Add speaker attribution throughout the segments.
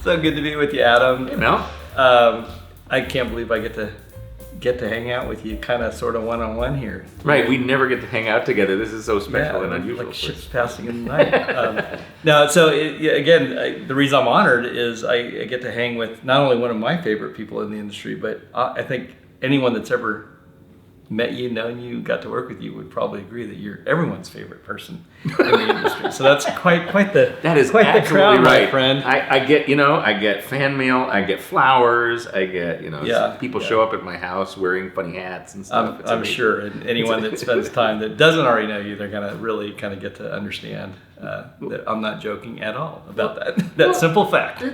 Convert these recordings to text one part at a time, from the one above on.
Speaker 1: So good to be with you, Adam.
Speaker 2: Hey, Mel.
Speaker 1: I can't believe I get to hang out with you, kind of, sort of one-on-one here.
Speaker 2: Right, we never get to hang out together. This is so special and unusual.
Speaker 1: Like ships passing in the night. No, so the reason I'm honored is I get to hang with not only one of my favorite people in the industry, but I think anyone that's ever met you, known you, got to work with you would probably agree that you're everyone's favorite person in the industry. So that's quite the
Speaker 2: that is
Speaker 1: quite the crown,
Speaker 2: right,
Speaker 1: my friend.
Speaker 2: I get fan mail, I get flowers, I get people show up at my house wearing funny hats and stuff.
Speaker 1: I'm sure, and anyone that spends time that doesn't already know you, they're gonna really kind of get to understand that I'm not joking at all about that simple fact.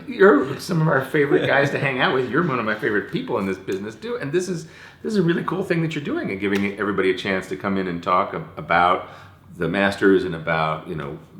Speaker 2: You're some of our favorite guys to hang out with. You're one of my favorite people in this business too, and this is a really cool thing that you're doing and giving everybody a chance to come in and talk about the masters and about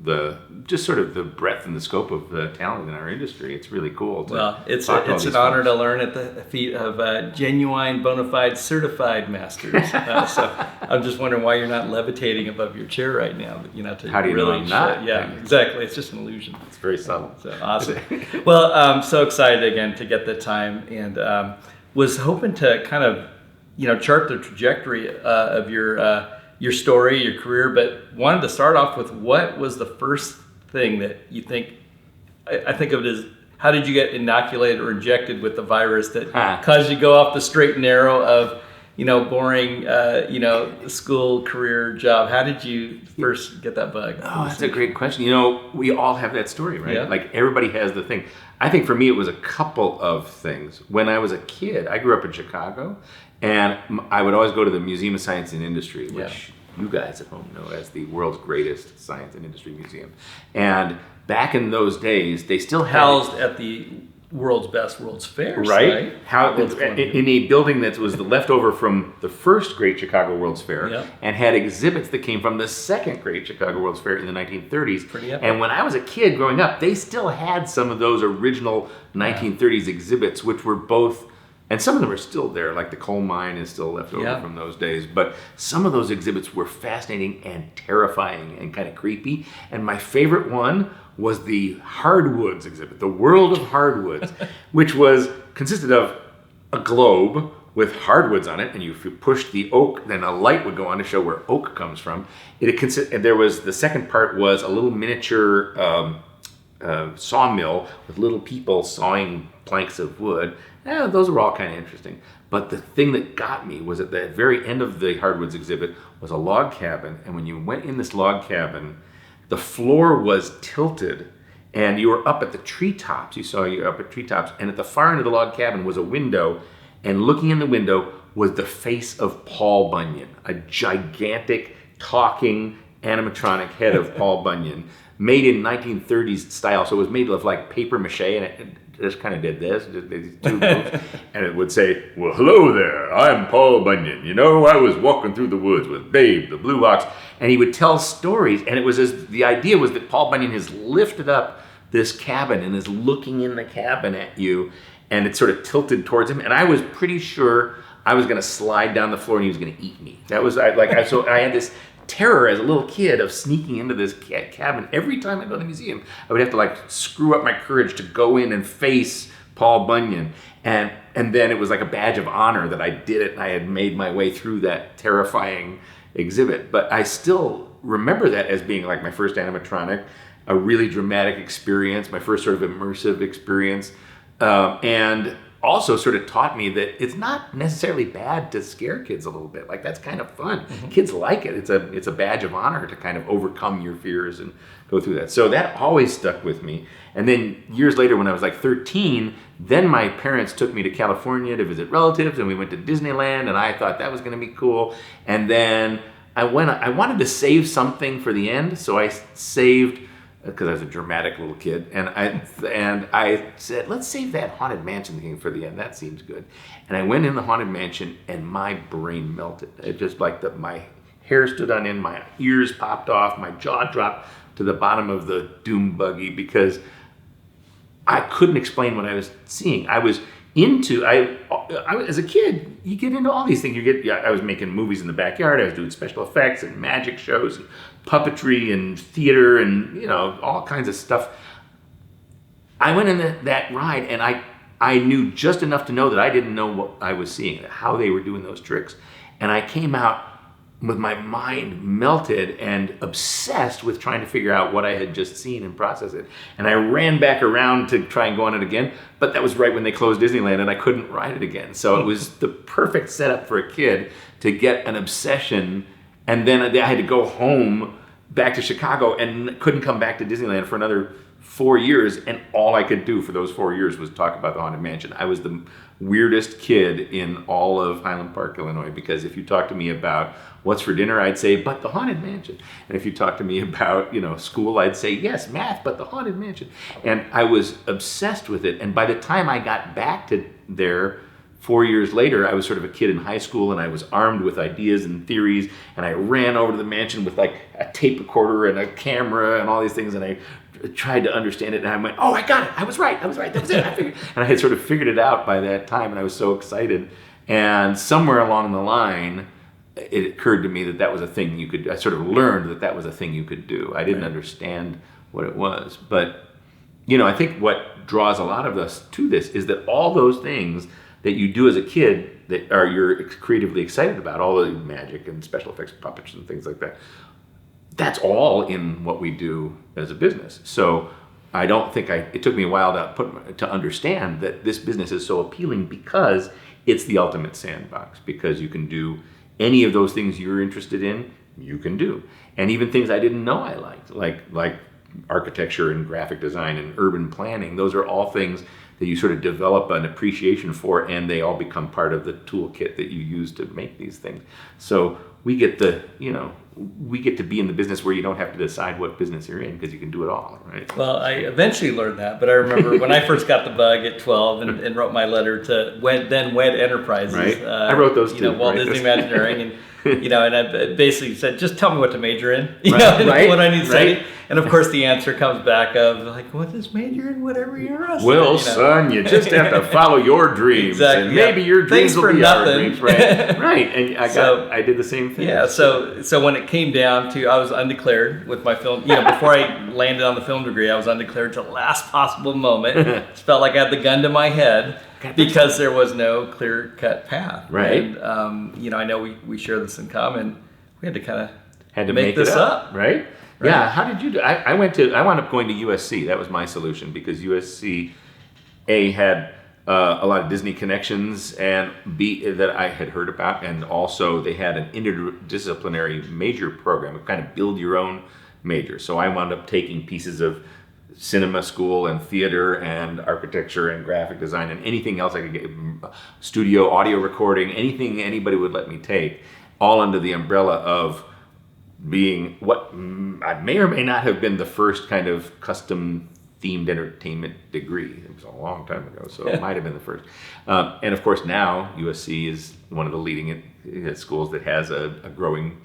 Speaker 2: the just sort of the breadth and the scope of the talent in our industry. It's really cool.
Speaker 1: It's an honor to learn at the feet of genuine, bona fide, certified masters. So I'm just wondering why you're not levitating above your chair right now.
Speaker 2: How do you
Speaker 1: really
Speaker 2: know I'm not?
Speaker 1: Yeah, exactly. It's just an illusion.
Speaker 2: It's very subtle.
Speaker 1: So awesome. Well, I'm so excited again to get the time, and was hoping to kind of chart the trajectory of your story, your career, but wanted to start off with what was the first thing that you think, I think of it as, how did you get inoculated or injected with the virus that caused you to go off the straight and narrow of, boring, school, career, job? How did you first get that bug?
Speaker 2: Oh, that's a great question. We all have that story, right?
Speaker 1: Yeah.
Speaker 2: Like everybody has the thing. I think for me, it was a couple of things. When I was a kid, I grew up in Chicago, and I would always go to the Museum of Science and Industry, which you guys at home know as the world's greatest science and industry museum. And back in those days, they still
Speaker 1: housed at the world's best World's Fairs,
Speaker 2: right? In a building that was the leftover from the first Great Chicago World's Fair, and had exhibits that came from the second Great Chicago World's Fair in the 1930s.
Speaker 1: Pretty epic.
Speaker 2: And when I was a kid growing up, they still had some of those original 1930s exhibits, which were both, and some of them are still there, like the coal mine is still left over from those days. But some of those exhibits were fascinating and terrifying and kind of creepy. And my favorite one was the hardwoods exhibit, the world of hardwoods, which consisted of a globe with hardwoods on it, and if you pushed the oak, then a light would go on to show where oak comes from. And there was, the second part was a little miniature sawmill with little people sawing planks of wood. Those were all kind of interesting. But the thing that got me was at the very end of the hardwoods exhibit was a log cabin, and when you went in this log cabin, the floor was tilted, and you were up at the treetops. You were up at treetops, and at the far end of the log cabin was a window, and looking in the window was the face of Paul Bunyan, a gigantic, talking animatronic head of Paul Bunyan, made in 1930s style. So it was made of like paper mache, and it just kind of did this, these two moves, and it would say, "Well, hello there, I'm Paul Bunyan. I was walking through the woods with Babe, the blue ox," and he would tell stories, and the idea was that Paul Bunyan has lifted up this cabin and is looking in the cabin at you, and it's sort of tilted towards him, and I was pretty sure I was going to slide down the floor and he was going to eat me. So I had this terror as a little kid of sneaking into this cabin. Every time I go to the museum, I would have to screw up my courage to go in and face Paul Bunyan. And then it was like a badge of honor that I did it and I had made my way through that terrifying exhibit. But I still remember that as being like my first animatronic, a really dramatic experience, my first sort of immersive experience. And also sort of taught me that it's not necessarily bad to scare kids a little bit. Like, that's kind of fun. Mm-hmm. Kids like it. It's a badge of honor to kind of overcome your fears and go through that. So that always stuck with me. And then years later, when I was 13, then my parents took me to California to visit relatives, and we went to Disneyland, and I thought that was going to be cool. And then I wanted to save something for the end, so I saved, because I was a dramatic little kid, and I said, let's save that Haunted Mansion thing for the end. That seems good. And I went in the Haunted Mansion, and my brain melted. It just my hair stood on end, my ears popped off, my jaw dropped to the bottom of the doom buggy, because I couldn't explain what I was seeing. I was as a kid, you get into all these things. I was making movies in the backyard. I was doing special effects and magic shows and puppetry and theater and, all kinds of stuff. I went in that ride, and I knew just enough to know that I didn't know what I was seeing, how they were doing those tricks. And I came out with my mind melted and obsessed with trying to figure out what I had just seen and process it. And I ran back around to try and go on it again, but that was right when they closed Disneyland and I couldn't ride it again. So it was the perfect setup for a kid to get an obsession, and then I had to go home back to Chicago and couldn't come back to Disneyland for another 4 years, and all I could do for those 4 years was talk about the Haunted Mansion. I was the weirdest kid in all of Highland Park, Illinois, because if you talk to me about what's for dinner, I'd say, but the Haunted Mansion. And if you talk to me about, school, I'd say, yes, math, but the Haunted Mansion. And I was obsessed with it. And by the time I got back to there 4 years later, I was sort of a kid in high school, and I was armed with ideas and theories, and I ran over to the mansion with like a tape recorder and a camera and all these things, and I tried to understand it, and I went, oh, I got it, I was right, that was it, I figured. And I had sort of figured it out by that time, and I was so excited. And somewhere along the line, it occurred to me that was a thing I sort of learned that was a thing you could do. I didn't understand what it was, but I think what draws a lot of us to this is that all those things that you do as a kid that you're creatively excited about, all the magic and special effects, puppets and things like that, that's all in what we do as a business. So I don't think it took me a while to understand that this business is so appealing because it's the ultimate sandbox, because you can do any of those things you're interested in, you can do. And even things I didn't know I liked, like architecture and graphic design and urban planning, those are all things that you sort of develop an appreciation for, and they all become part of the toolkit that you use to make these things. So we get to be in the business where you don't have to decide what business you're in, because you can do it all, right?
Speaker 1: Well, I eventually learned that, but I remember when I first got the bug at 12 and wrote my letter to Wed Enterprises.
Speaker 2: Right. I wrote those too.
Speaker 1: Walt Disney Imagineering, and and I basically said, just tell me what to major in,
Speaker 2: right.
Speaker 1: what I need to study. And of course, the answer comes back of like, what is major in? Whatever you're interested in.
Speaker 2: Well, son, you just have to follow your dreams.
Speaker 1: Exactly.
Speaker 2: And maybe your dreams will be our dreams, right? Right. And I did the same thing.
Speaker 1: Yeah. So when it came down to, I was undeclared with my film. Before I landed on the film degree, I was undeclared to the last possible moment. It felt like I had the gun to my head, because there was no clear-cut path.
Speaker 2: Right.
Speaker 1: And, I know we share this in common. We had to kind of
Speaker 2: make
Speaker 1: this up.
Speaker 2: Right? Yeah. How did you do? I wound up going to USC. That was my solution, because USC, A, had a lot of Disney connections, and B, that I had heard about, and also they had an interdisciplinary major program, kind of build your own major. So I wound up taking pieces of cinema school and theater and architecture and graphic design and anything else I could get, studio, audio recording, anything anybody would let me take, all under the umbrella of being what I may or may not have been the first kind of custom themed entertainment degree. It was a long time ago, so it might have been the first. And of course now USC is one of the leading schools that has a growing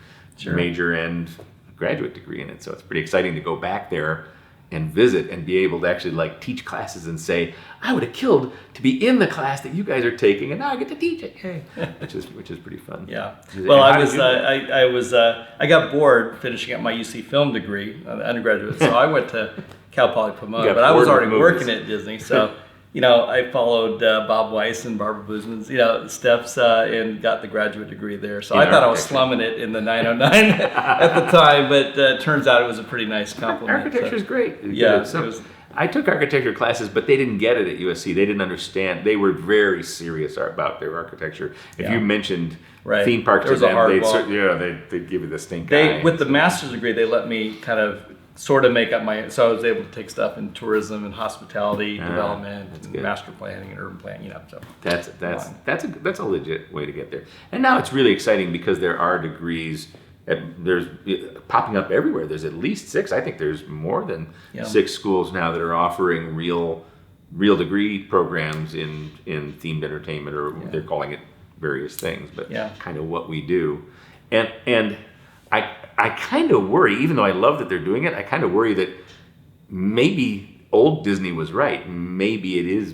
Speaker 2: major and graduate degree in it. So it's pretty exciting to go back there and visit and be able to actually teach classes and say, I would have killed to be in the class that you guys are taking, and now I get to teach it. Hey, which is pretty fun.
Speaker 1: Yeah. Well, I got bored finishing up my UC film degree, undergraduate, so I went to Cal Poly Pomona, but I was already working at Disney, so I followed Bob Weiss and Barbara Boozman's steps and got the graduate degree there. So I thought I was slumming it in the 909 at the time, but it turns out it was a pretty nice compliment.
Speaker 2: Architecture is great.
Speaker 1: Yeah.
Speaker 2: I took architecture classes, but they didn't get it at USC. They didn't understand. They were very serious about their architecture. If you mentioned theme parks to them, they'd give you the stink eye.
Speaker 1: With the master's degree, they let me kind of sort of make up so I was able to take stuff in tourism and hospitality development and master planning and urban planning. So that's a legit way to get there. And now it's really exciting because there are degrees. There's popping up everywhere. There's at least 6. I think there's more than 6 schools now that are offering real degree programs in themed entertainment, or they're calling it various things, but kind of what we do. And I kind of worry, even though I love that they're doing it, I kind of worry that maybe old Disney was right. Maybe it is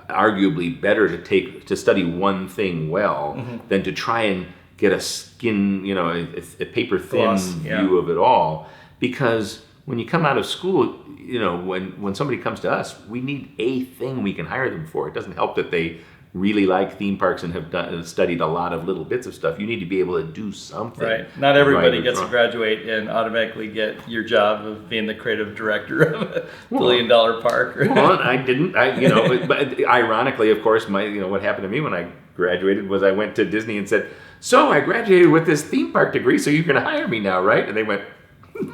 Speaker 1: arguably better to study one thing well than to try and get a skin, a paper thin view of it all, because
Speaker 2: when you come out of school, when somebody comes to us, we need a thing we can hire them for. It doesn't help that they really like theme parks and have studied a lot of little bits of stuff. You need to be able to do something.
Speaker 1: Right. Not everybody gets to graduate and automatically get your job of being the creative director of a billion-dollar park.
Speaker 2: Well, I didn't. But ironically, of course, what happened to me when I graduated was I went to Disney and said, "So I graduated with this theme park degree, so you're going to hire me now, right?" And they went,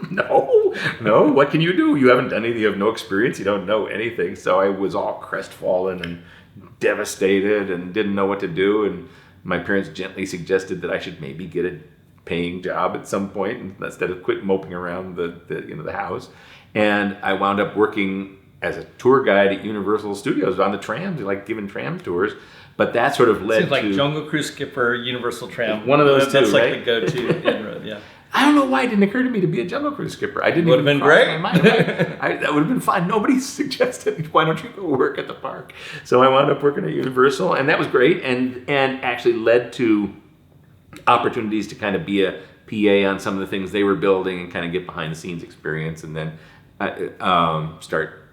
Speaker 2: No. What can you do? You haven't done anything. You have no experience. You don't know anything. So I was all crestfallen and devastated and didn't know what to do. And my parents gently suggested that I should maybe get a paying job at some point instead of quit moping around the house. And I wound up working as a tour guide at Universal Studios on the trams, like giving tram tours. But that sort of led
Speaker 1: to like Jungle Cruise Skipper, Universal Tram.
Speaker 2: One of those
Speaker 1: That's
Speaker 2: two,
Speaker 1: like
Speaker 2: right?
Speaker 1: the go-to inroad. Yeah.
Speaker 2: I don't know why it didn't occur to me to be a Jungle Cruise skipper. I didn't.
Speaker 1: Would have been great.
Speaker 2: My mind. That would have been fun. Nobody suggested, why don't you go work at the park? So I wound up working at Universal, and that was great, and actually led to opportunities to kind of be a PA on some of the things they were building and kind of get behind the scenes experience, and then start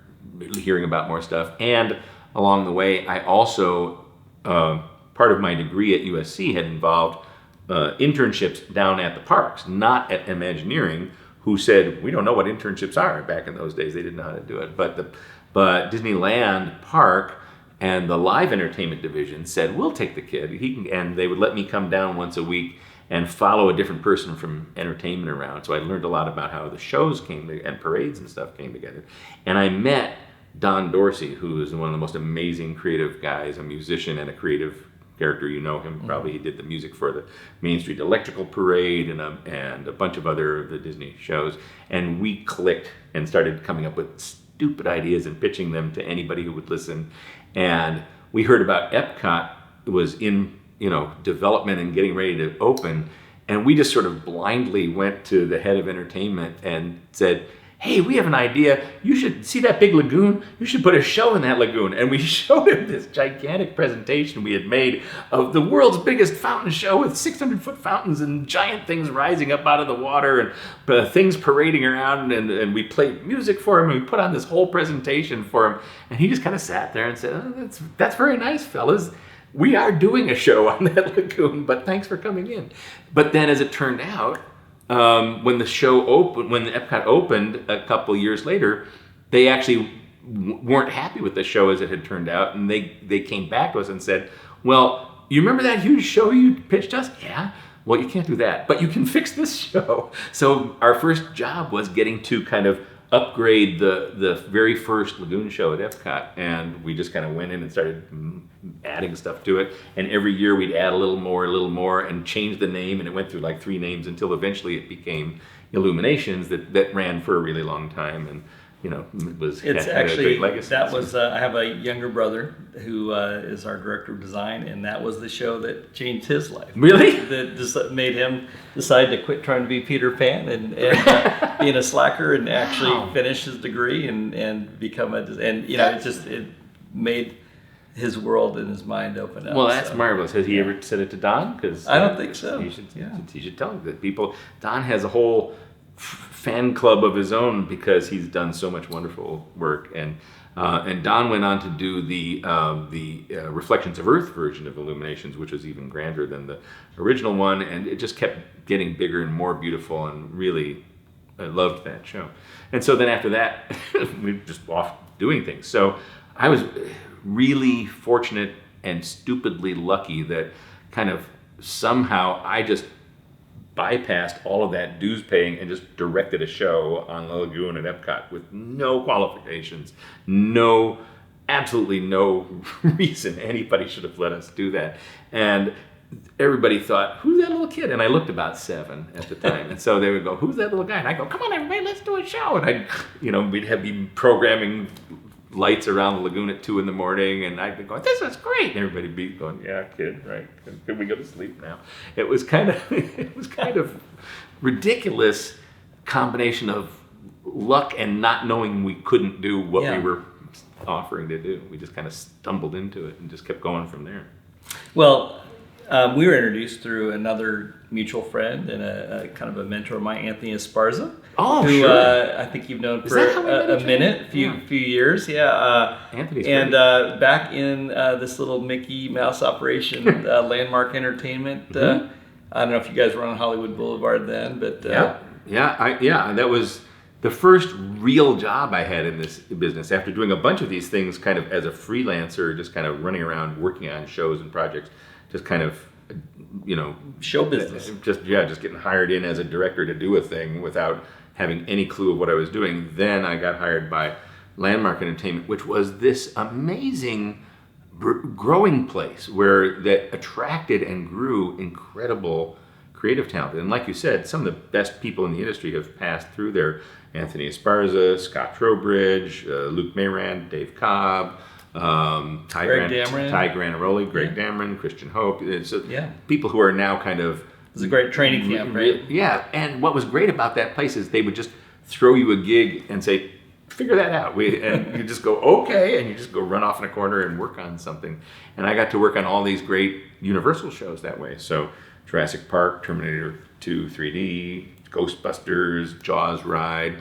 Speaker 2: hearing about more stuff. And along the way, I also part of my degree at USC had involved internships down at the parks, not at Imagineering, who said, we don't know what internships are. Back in those days, they didn't know how to do it. But Disneyland Park and the live entertainment division said, we'll take the kid. And they would let me come down once a week and follow a different person from entertainment around. So I learned a lot about how the shows and parades and stuff came together. And I met Don Dorsey, who is one of the most amazing creative guys, a musician and a creative character. You know him probably. He did the music for the Main Street Electrical Parade and a bunch of other of the Disney shows. And we clicked and started coming up with stupid ideas and pitching them to anybody who would listen. And we heard about Epcot was in development and getting ready to open, and we just sort of blindly went to the head of entertainment and said, hey, we have an idea. You should see that big lagoon. You should put a show in that lagoon. And we showed him this gigantic presentation we had made of the world's biggest fountain show with 600-foot fountains and giant things rising up out of the water and things parading around. And we played music for him, and we put on this whole presentation for him. And he just kind of sat there and said, oh, that's very nice, fellas. We are doing a show on that lagoon, but thanks for coming in. But then as it turned out, when the show opened, when Epcot opened a couple years later, they actually weren't happy with the show as it had turned out, and they came back to us and said, well, you remember that huge show you pitched us? Yeah. Well, you can't do that, but you can fix this show. So our first job was getting to kind of upgrade the very first lagoon show at Epcot, and we just kind of went in and started adding stuff to it, and every year we'd add a little more and change the name, and it went through like 3 names until eventually it became Illuminations that ran for a really long time, and it had a great legacy.
Speaker 1: That was I have a younger brother who is our director of design, and that was the show that changed his life.
Speaker 2: Really?
Speaker 1: That just made him decide to quit trying to be Peter Pan and being a slacker, and actually finish his degree and become it made his world and his mind open up.
Speaker 2: Well, that's marvelous. Has he ever said it to Don? Because
Speaker 1: I don't think so.
Speaker 2: He should tell him that people. Don has a whole fan club of his own because he's done so much wonderful work, and Don went on to do the Reflections of Earth version of Illuminations, which was even grander than the original one, and it just kept getting bigger and more beautiful, and really I loved that show. And so then after that, we were just off doing things. So I was really fortunate and stupidly lucky that kind of somehow I just bypassed all of that dues paying and just directed a show on the lagoon at Epcot with no qualifications, absolutely no reason anybody should have let us do that. And everybody thought, who's that little kid? And I looked about 7 at the time. And so they would go, who's that little guy? And I go, come on, everybody, let's do a show. And we'd be programming lights around the lagoon at 2 a.m, and I'd be going, this is great. And everybody'd be going, yeah, kid, right? Can we go to sleep now? It was kind of ridiculous combination of luck and not knowing we couldn't do what we were offering to do. We just kind of stumbled into it and just kept going from there.
Speaker 1: Well, We were introduced through another mutual friend and a kind of a mentor of mine, Anthony Esparza.
Speaker 2: Oh,
Speaker 1: who,
Speaker 2: sure.
Speaker 1: I think you've known
Speaker 2: Is
Speaker 1: for
Speaker 2: that how we met
Speaker 1: a
Speaker 2: each
Speaker 1: minute,
Speaker 2: other?
Speaker 1: few years, yeah.
Speaker 2: Anthony's
Speaker 1: and
Speaker 2: great.
Speaker 1: back in this little Mickey Mouse operation, Landmark Entertainment. I don't know if you guys were on Hollywood Boulevard then, but
Speaker 2: That was the first real job I had in this business. After doing a bunch of these things, kind of as a freelancer, just kind of running around working on shows and projects, just kind of,
Speaker 1: show business.
Speaker 2: just getting hired in as a director to do a thing without having any clue of what I was doing. Then I got hired by Landmark Entertainment, which was this amazing growing place where that attracted and grew incredible creative talent. And like you said, some of the best people in the industry have passed through there. Anthony Esparza, Scott Trowbridge, Luke Mayran, Dave Cobb, Ty Granaroli, Greg Dameron, Christian Hope. So people who are now kind of...
Speaker 1: It was a great training camp, right?
Speaker 2: Yeah, and what was great about that place is they would just throw you a gig and say, figure that out. And you just go, okay, and you just go run off in a corner and work on something. And I got to work on all these great Universal shows that way. So Jurassic Park, Terminator 2 3D, Ghostbusters, Jaws ride,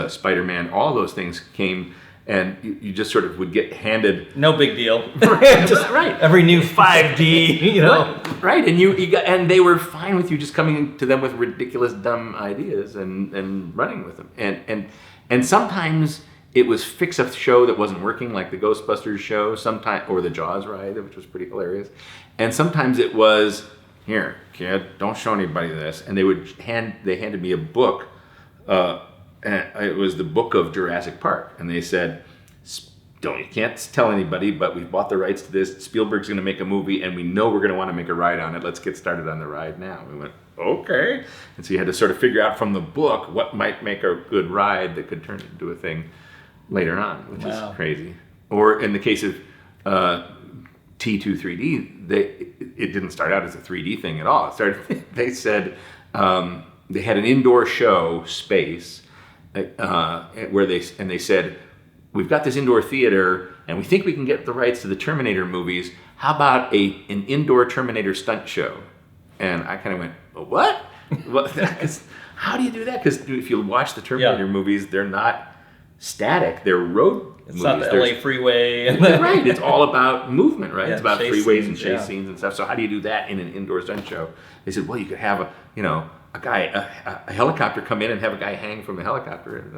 Speaker 2: Spider-Man, all those things came, and you just sort of would get handed...
Speaker 1: No big deal.
Speaker 2: Just, right.
Speaker 1: Every new 5D,
Speaker 2: Right, and you got, and they were fine with you just coming to them with ridiculous, dumb ideas and running with them. And sometimes it was fix a show that wasn't working, like the Ghostbusters show, or the Jaws ride, which was pretty hilarious. And sometimes it was, here, kid, don't show anybody this. And they handed me a book, and it was the book of Jurassic Park. And they said, you can't tell anybody, but we've bought the rights to this. Spielberg's going to make a movie, and we know we're going to want to make a ride on it. Let's get started on the ride now. We went, okay. And so you had to sort of figure out from the book what might make a good ride that could turn into a thing later on, which is crazy. Or in the case of T2 3D, it didn't start out as a 3D thing at all. It started. They said they had an indoor show space where they said, we've got this indoor theater, and we think we can get the rights to the Terminator movies. How about an indoor Terminator stunt show? And I kind of went, what? Well, how do you do that? Because if you watch the Terminator movies, they're not static. They're road movies.
Speaker 1: It's not the LA freeway.
Speaker 2: Right. It's all about movement, right?
Speaker 1: Yeah,
Speaker 2: it's about freeways and chase
Speaker 1: scenes
Speaker 2: and stuff. So how do you do that in an indoor stunt show? They said, well, you could have a helicopter come in and have a guy hang from the helicopter. And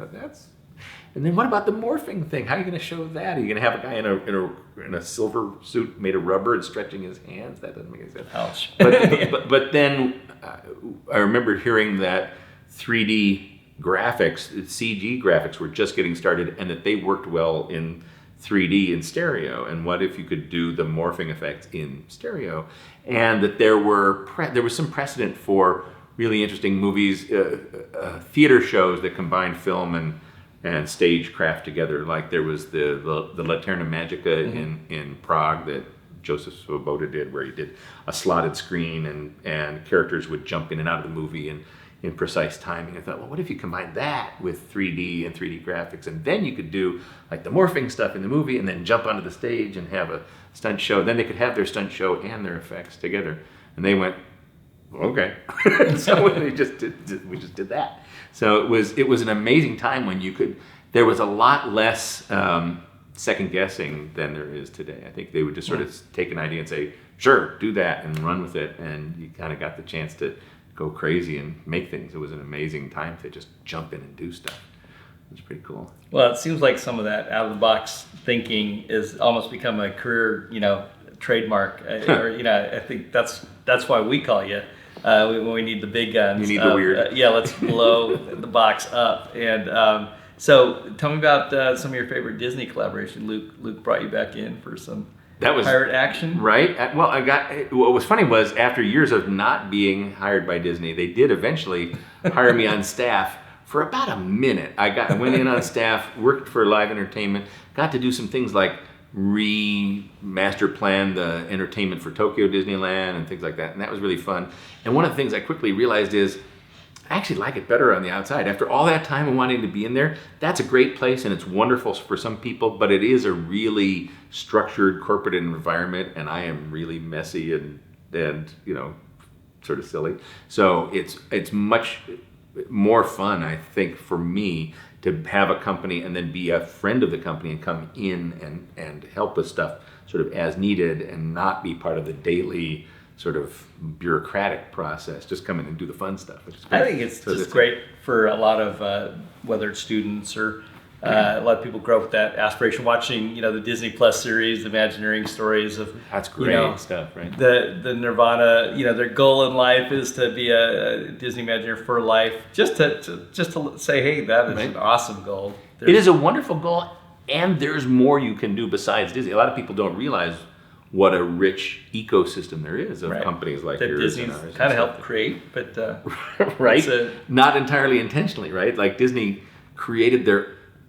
Speaker 2: and then what about the morphing thing? How are you going to show that? Are you going to have a guy in a silver suit made of rubber and stretching his hands? That doesn't make any sense.
Speaker 1: Ouch.
Speaker 2: But then I remember hearing that 3D graphics, CG graphics, were just getting started, and that they worked well in 3D in stereo. And what if you could do the morphing effects in stereo? And that there was some precedent for really interesting movies, theater shows that combined film and stagecraft together. Like there was the Laterna Magica in Prague that Joseph Svoboda did, where he did a slotted screen and characters would jump in and out of the movie in precise timing. I thought, well, what if you combine that with 3D and 3D graphics, and then you could do like the morphing stuff in the movie and then jump onto the stage and have a stunt show. Then they could have their stunt show and their effects together. And they went, okay. So we just did that. So it was an amazing time when there was a lot less second guessing than there is today. I think they would just sort of take an idea and say, sure, do that, and run with it. And you kind of got the chance to go crazy and make things. It was an amazing time to just jump in and do stuff. It was pretty cool.
Speaker 1: Well, it seems like some of that out of the box thinking is almost become a career, trademark. Or I think that's why we call you. When we need the big guns.
Speaker 2: You need the weird.
Speaker 1: Let's blow the box up. And so tell me about some of your favorite Disney collaboration. Luke brought you back in for some pirate action.
Speaker 2: Right. Well, what was funny was after years of not being hired by Disney, they did eventually hire me on staff for about a minute. I went in on staff, worked for live entertainment, got to do some things like remaster plan the entertainment for Tokyo Disneyland and things like that, and that was really fun. And one of the things I quickly realized is I actually like it better on the outside. After all that time of wanting to be in there, that's a great place and it's wonderful for some people, but it is a really structured corporate environment, and I am really messy and and sort of silly. So it's much more fun, I think, for me to have a company and then be a friend of the company and come in and help with stuff sort of as needed and not be part of the daily sort of bureaucratic process. Just come in and do the fun stuff, which is great.
Speaker 1: I think it's just great for a lot of whether it's students or a lot of people grow up with that aspiration, watching the Disney Plus series, the Imagineering stories of
Speaker 2: that's great stuff, right?
Speaker 1: The Nirvana, their goal in life is to be a Disney Imagineer for life. Just to say, hey, that is an awesome goal.
Speaker 2: It is a wonderful goal, and there's more you can do besides Disney. A lot of people don't realize what a rich ecosystem there is of companies like yours
Speaker 1: Disney's
Speaker 2: and ours.
Speaker 1: Kind of helped create, but
Speaker 2: right, not entirely intentionally, right? Like Disney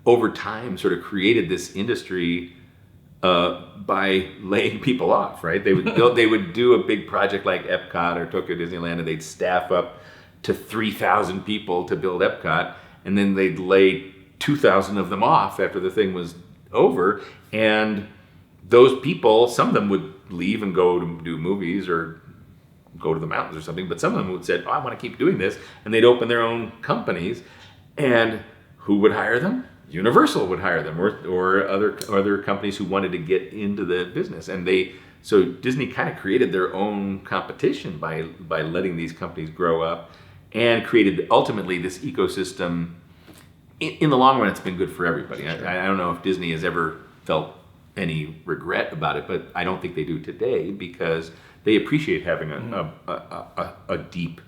Speaker 2: over time sort of created this industry by laying people off, right? They would do a big project like Epcot or Tokyo Disneyland, and they'd staff up to 3,000 people to build Epcot, and then they'd lay 2,000 of them off after the thing was over, and those people, some of them would leave and go to do movies or go to the mountains or something, but some of them would say, I want to keep doing this, and they'd open their own companies, and who would hire them? Universal would hire them, or other companies who wanted to get into the business, and so Disney kind of created their own competition by letting these companies grow up, and created ultimately this ecosystem. In the long run, it's been good for everybody.
Speaker 1: Sure.
Speaker 2: I don't know if Disney has ever felt any regret about it, but I don't think they do today, because they appreciate having a deep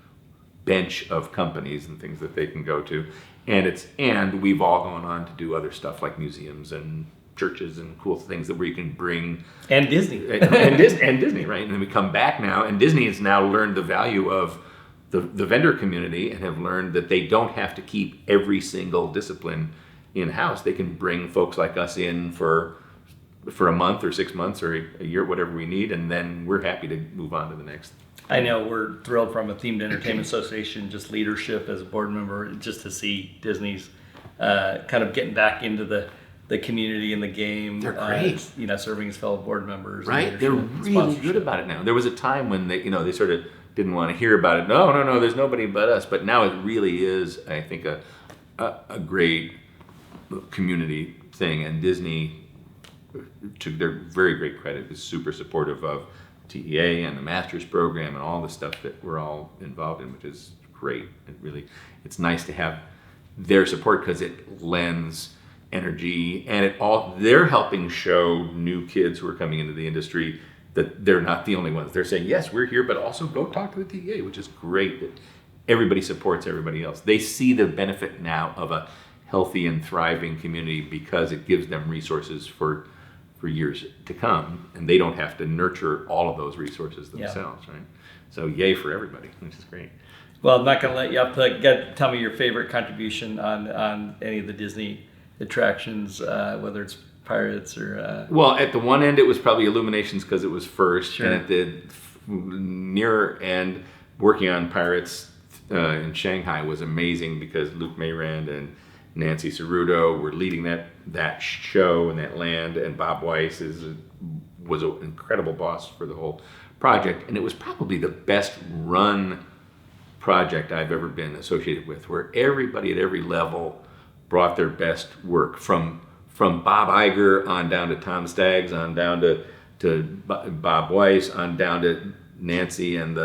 Speaker 2: bench of companies and things that they can go to. And we've all gone on to do other stuff like museums and churches and cool things where you can bring
Speaker 1: and Disney
Speaker 2: and Disney, right? And then we come back now, and Disney has now learned the value of the vendor community and have learned that they don't have to keep every single discipline in house. They can bring folks like us in for a month or 6 months or a year, whatever we need, and then we're happy to move on to the next.
Speaker 1: I know we're thrilled from a Themed Entertainment Association, just leadership as a board member, just to see Disney's kind of getting back into the community and the game.
Speaker 2: They're great.
Speaker 1: Serving as fellow board members.
Speaker 2: Right, they're really good about it now. There was a time when they sort of didn't want to hear about it. No, there's nobody but us. But now it really is, I think, a great community thing. And Disney, to their very great credit, is super supportive of TEA and the master's program and all the stuff that we're all involved in, which is great. It's nice to have their support, because it lends energy, and they're helping show new kids who are coming into the industry that they're not the only ones. They're saying, yes, we're here, but also go talk to the TEA, which is great that everybody supports everybody else. They see the benefit now of a healthy and thriving community, because it gives them resources for years to come, and they don't have to nurture all of those resources themselves, right? So yay for everybody, which is great.
Speaker 1: Well, I'm not going to let you up. Tell me your favorite contribution on any of the Disney attractions, whether it's Pirates or...
Speaker 2: Well, at the one end, it was probably Illuminations, because it was first.
Speaker 1: Sure.
Speaker 2: And at the nearer end, working on Pirates in Shanghai was amazing, because Luke Mayrand and Nancy Ceruto were leading that show and that land, and Bob Weiss was an incredible boss for the whole project, and it was probably the best run project I've ever been associated with, where everybody at every level brought their best work, from Bob Iger on down to Tom Staggs, on down to Bob Weiss, on down to Nancy and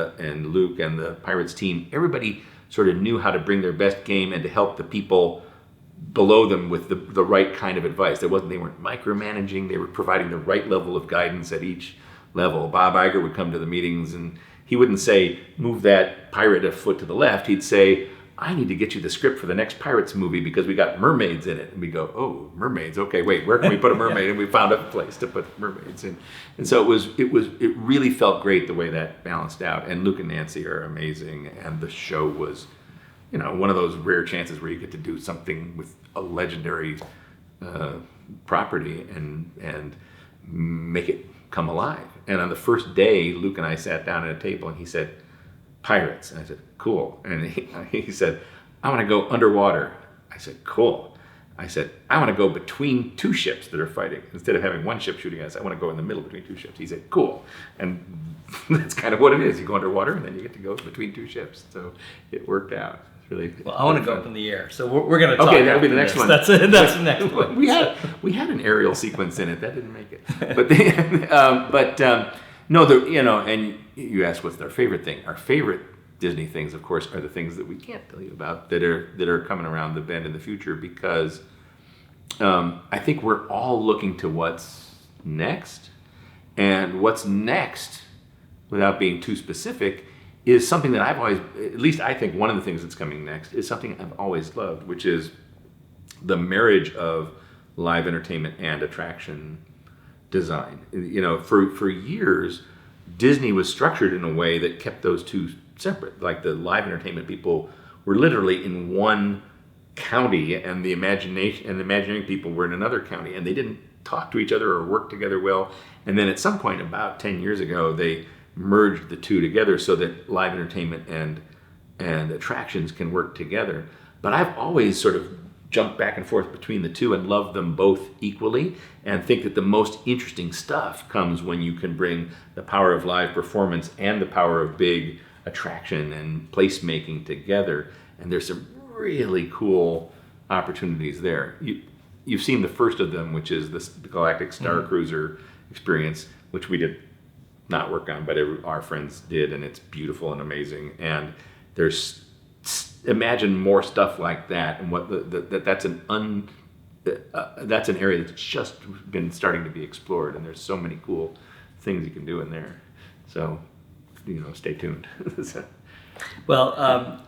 Speaker 2: Luke and the Pirates team. Everybody sort of knew how to bring their best game and to help the people below them with the right kind of advice. They weren't micromanaging. They were providing the right level of guidance at each level. Bob Iger would come to the meetings, and he wouldn't say, move that pirate a foot to the left. He'd say, I need to get you the script for the next Pirates movie, because we got mermaids in it. And we go, oh, mermaids. Okay, wait, where can we put a mermaid? And we found a place to put mermaids in. And so it really felt great the way that balanced out. And Luke and Nancy are amazing. And the show was, one of those rare chances where you get to do something with a legendary property and make it come alive. And on the first day, Luke and I sat down at a table, and he said, Pirates. And I said, cool. And he said, I want to go underwater. I said, cool. I said, I want to go between two ships that are fighting. Instead of having one ship shooting us, I want to go in the middle between two ships. He said, cool. And that's kind of what it is. You go underwater and then you get to go between two ships. So it worked out. It's really
Speaker 1: well, I want to go up in the air. So we're going to talk.
Speaker 2: Okay, that'll be the next one.
Speaker 1: That's it. That's the next one.
Speaker 2: We had an aerial sequence in it. That didn't make it. And you asked what's our favorite thing. Our favorite Disney things, of course, are the things that we can't tell you about that are coming around the bend in the future, because I think we're all looking to what's next. And what's next, without being too specific, is something that I've always, at least I think one of the things that's coming next is something I've always loved, which is the marriage of live entertainment and attraction design. For years, Disney was structured in a way that kept those two separate. Like the live entertainment people were literally in one county, and the imagineering people were in another county, and they didn't talk to each other or work together well. And then at some point, about 10 years ago, they merged the two together so that live entertainment and attractions can work together. But I've always sort of jumped back and forth between the two and loved them both equally, and think that the most interesting stuff comes when you can bring the power of live performance and the power of big attraction and placemaking together. And there's some really cool opportunities there. You've seen the first of them, which is the Galactic Star Cruiser experience, which we did not work on, but our friends did, and it's beautiful and amazing. And there's imagine more stuff like that, and that's an area that's just been starting to be explored, and there's so many cool things you can do in there. So, stay tuned.
Speaker 1: Well,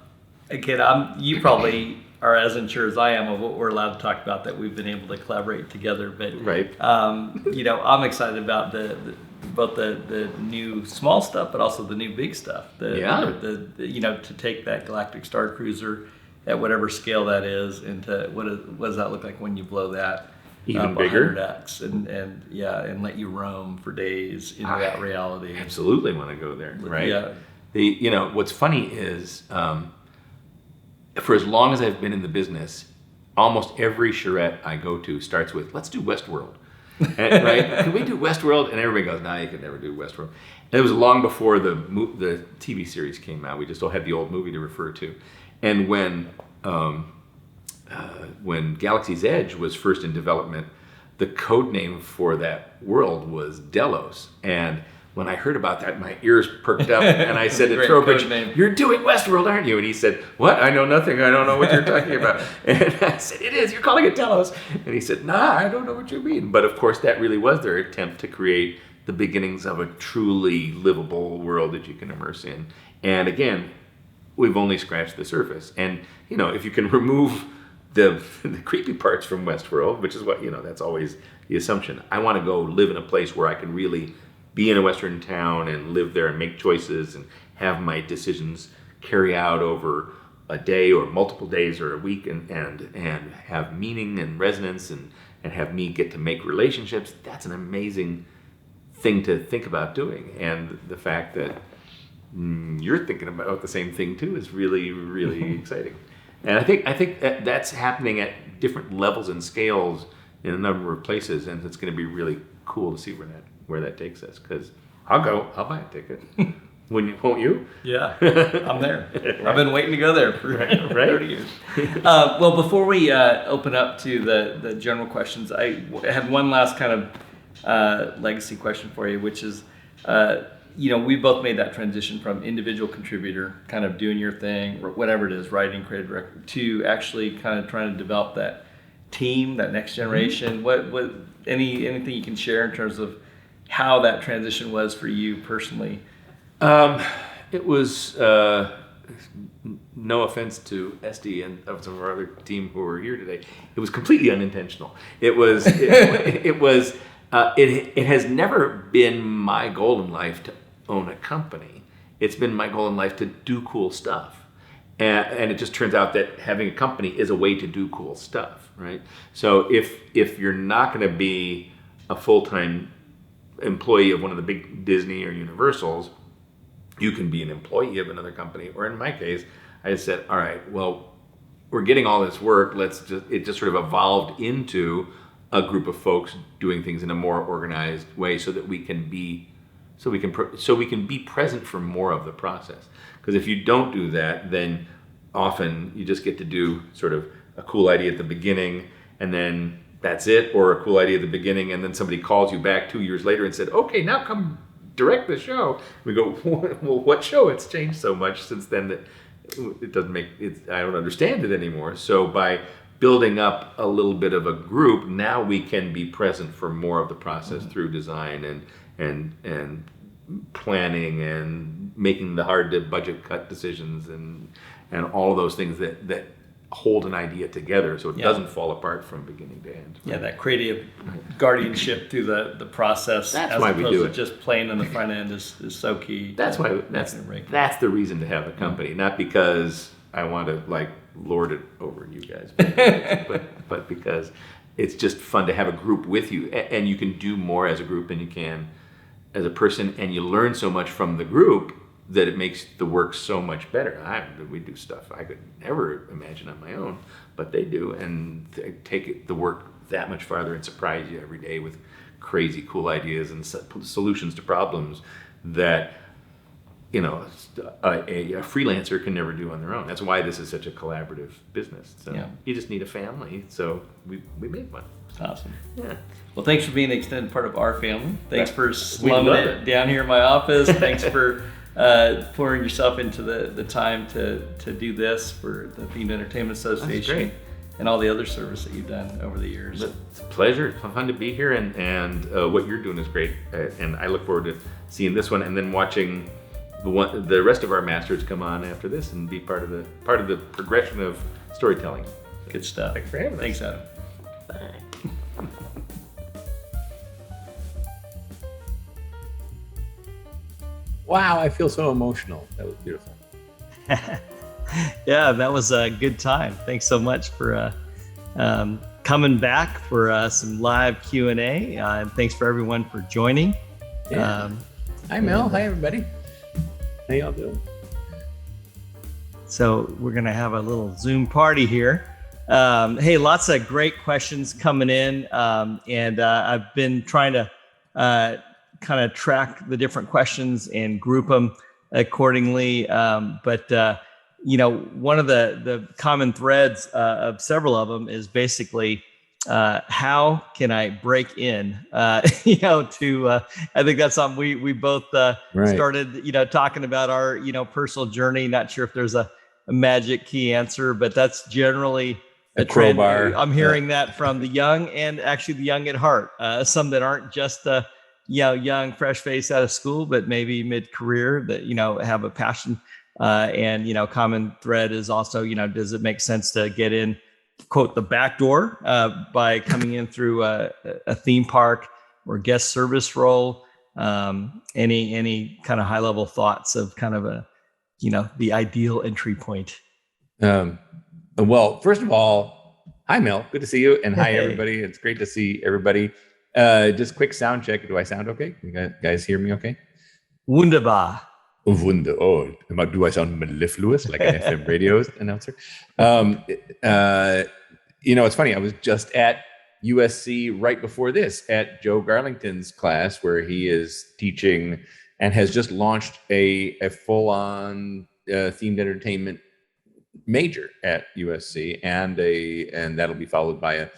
Speaker 1: again, you probably are as unsure as I am of what we're allowed to talk about that we've been able to collaborate together. But
Speaker 2: right.
Speaker 1: I'm excited about both the new small stuff, but also the new big stuff. To take that Galactic Star Cruiser at whatever scale that is into what does that look like when you blow that
Speaker 2: even bigger
Speaker 1: 100x and let you roam for days into that reality.
Speaker 2: Absolutely want to go there, right?
Speaker 1: Yeah.
Speaker 2: What's funny is for as long as I've been in the business, almost every charrette I go to starts with, let's do Westworld. And, right? Can we do Westworld? And everybody goes, nah, you can never do Westworld. And it was long before the TV series came out. We just all had the old movie to refer to. And when Galaxy's Edge was first in development, the code name for that world was Delos. And when I heard about that, my ears perked up, and I said to Trowbridge, "You're doing Westworld, aren't you?" And he said, "What? I know nothing. I don't know what you're talking about." And I said, "It is. You're calling it Delos." And he said, "Nah, I don't know what you mean." But of course, that really was their attempt to create the beginnings of a truly livable world that you can immerse in. And again, we've only scratched the surface. And if you can remove the creepy parts from Westworld, which is what that's always the assumption. I want to go live in a place where I can really be in a Western town and live there and make choices and have my decisions carry out over a day or multiple days or a week and have meaning and resonance and have me get to make relationships. That's an amazing thing to think about doing. And the fact that you're thinking about the same thing too is really, really exciting. And I think that's happening at different levels and scales in a number of places, and it's going to be really cool to see where that takes us. Because I'll buy a ticket. Won't you?
Speaker 1: Yeah, I'm there. Right. I've been waiting to go there for 30 years. Well, before we open up to the general questions, I had one last kind of legacy question for you, which is, we both made that transition from individual contributor, kind of doing your thing, whatever it is, writing, creative director, to actually kind of trying to develop that team, that next generation. What anything you can share in terms of how that transition was for you personally?
Speaker 2: It was, no offense to Esty and some of our other team who are here today, it was completely unintentional. It has never been my goal in life to own a company. It's been my goal in life to do cool stuff. And it just turns out that having a company is a way to do cool stuff, right? So if you're not going to be a full-time employee of one of the big Disney or Universals, you can be an employee of another company. Or in my case, I said, all right, well, we're getting all this work. It just sort of evolved into a group of folks doing things in a more organized way, so that we can be present for more of the process. Because if you don't do that, then often you just get to do sort of a cool idea at the beginning, and then that's it, or a cool idea at the beginning, and then somebody calls you back 2 years later and said, okay, now come direct the show. We go, well, what show? It's changed so much since then that it doesn't make it. I don't understand it anymore. So by building up a little bit of a group, now we can be present for more of the process through design and planning and making the hard to budget cut decisions and all of those things that hold an idea together, so it doesn't fall apart from beginning to end.
Speaker 1: Yeah, that creative guardianship through the process.
Speaker 2: That's
Speaker 1: as
Speaker 2: why we do it.
Speaker 1: Just playing on the front end is so key.
Speaker 2: That's the reason to have a company, not because I want to like lord it over you guys, but because it's just fun to have a group with you, and you can do more as a group than you can as a person, and you learn so much from the group that it makes the work so much better. We do stuff I could never imagine on my own, but they do, and they take the work that much farther and surprise you every day with crazy cool ideas and solutions to problems that a freelancer can never do on their own. That's why this is such a collaborative business. So you just need a family. So we made one.
Speaker 1: Awesome.
Speaker 2: Yeah.
Speaker 1: Well, thanks for being an extended part of our family. Thanks for slumming it down here in my office. Thanks for pouring yourself into the time to do this for the Themed Entertainment Association and all the other service that you've done over the years.
Speaker 2: It's a pleasure. It's fun to be here, and what you're doing is great. And I look forward to seeing this one, and then watching the rest of our masters come on after this and be part of the progression of storytelling.
Speaker 1: Good stuff.
Speaker 2: Thanks for having us.
Speaker 1: Thanks, Adam.
Speaker 2: Bye.
Speaker 3: Wow, I feel so emotional. That was beautiful.
Speaker 4: Yeah, that was a good time. Thanks so much for coming back for some live Q&A. And thanks for everyone for joining.
Speaker 3: Yeah. Hi, Mel. Hi, everybody. How y'all doing?
Speaker 4: So we're going to have a little Zoom party here. Hey, lots of great questions coming in. And I've been trying to kind of track the different questions and group them accordingly. But one of the common threads of several of them is basically how can I break in? I think that's something we both started, talking about our, personal journey. Not sure if there's a magic key answer, but that's generally a trend.
Speaker 3: Crowbar.
Speaker 4: I'm hearing that from the young and actually the young at heart. Some that aren't just young, fresh face out of school, but maybe mid-career that, have a passion. And common thread is also, does it make sense to get in, quote, the back door by coming in through a theme park or guest service role? Any kind of high level thoughts of kind of the ideal entry point?
Speaker 3: Well, first of all, hi, Mel. Good to see you. And hi, everybody. It's great to see everybody. Just quick sound check. Do I sound okay? You guys hear me okay?
Speaker 4: Wunderbar.
Speaker 3: Oh, do I sound mellifluous like an FM radio announcer? It's funny. I was just at USC right before this at Joe Garlington's class, where he is teaching and has just launched a full-on themed entertainment major at USC, and that'll be followed by an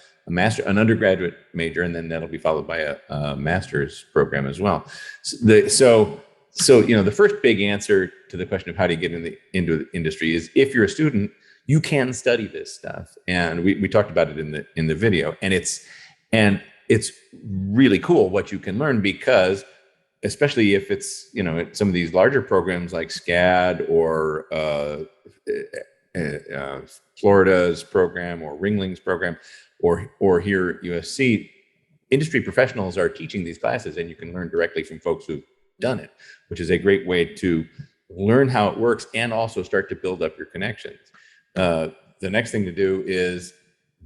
Speaker 3: undergraduate major, and then that'll be followed by a master's program as well. So the first big answer to the question of how do you get into the industry is, if you're a student, you can study this stuff, and we talked about it in the video, and it's really cool what you can learn, because especially if it's some of these larger programs like SCAD or Florida's program or Ringling's program or here at USC, industry professionals are teaching these classes, and you can learn directly from folks who've done it, which is a great way to learn how it works and also start to build up your connections. The next thing to do is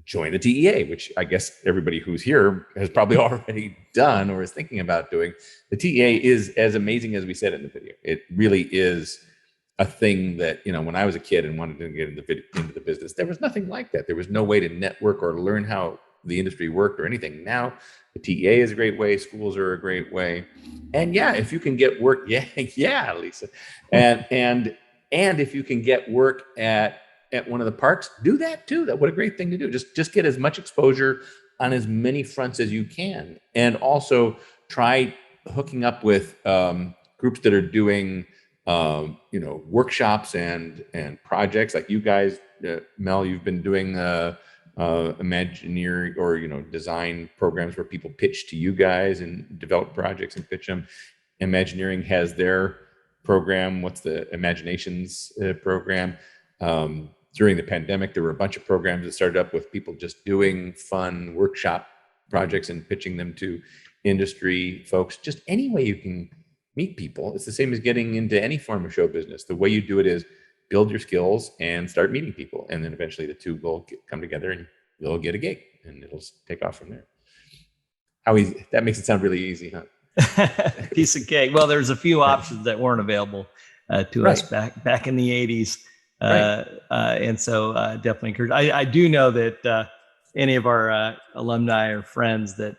Speaker 3: join a TEA, which I guess everybody who's here has probably already done or is thinking about doing. The TEA is as amazing as we said in the video. It really is a thing that, when I was a kid and wanted to get into the business, there was nothing like that. There was no way to network or learn how the industry worked or anything. Now the TEA is a great way. Schools are a great way. And yeah, if you can get work, yeah, Lisa. And if you can get work at one of the parks, do that too. What a great thing to do. Just get as much exposure on as many fronts as you can. And also try hooking up with groups that are doing workshops and projects like you guys. Mel, you've been doing Imagineering or design programs where people pitch to you guys and develop projects and pitch them. Imagineering has their program. What's the Imaginations program? During the pandemic, there were a bunch of programs that started up with people just doing fun workshop projects and pitching them to industry folks. Just any way you can meet people. It's the same as getting into any form of show business. The way you do it is build your skills and start meeting people. And then eventually the two will come together and you'll get a gig and it'll take off from there. How easy? That makes it sound really easy, huh?
Speaker 4: Piece of cake. Well, there's a few options that weren't available to us back in the 80s. And so definitely encourage. I do know that any of our alumni or friends that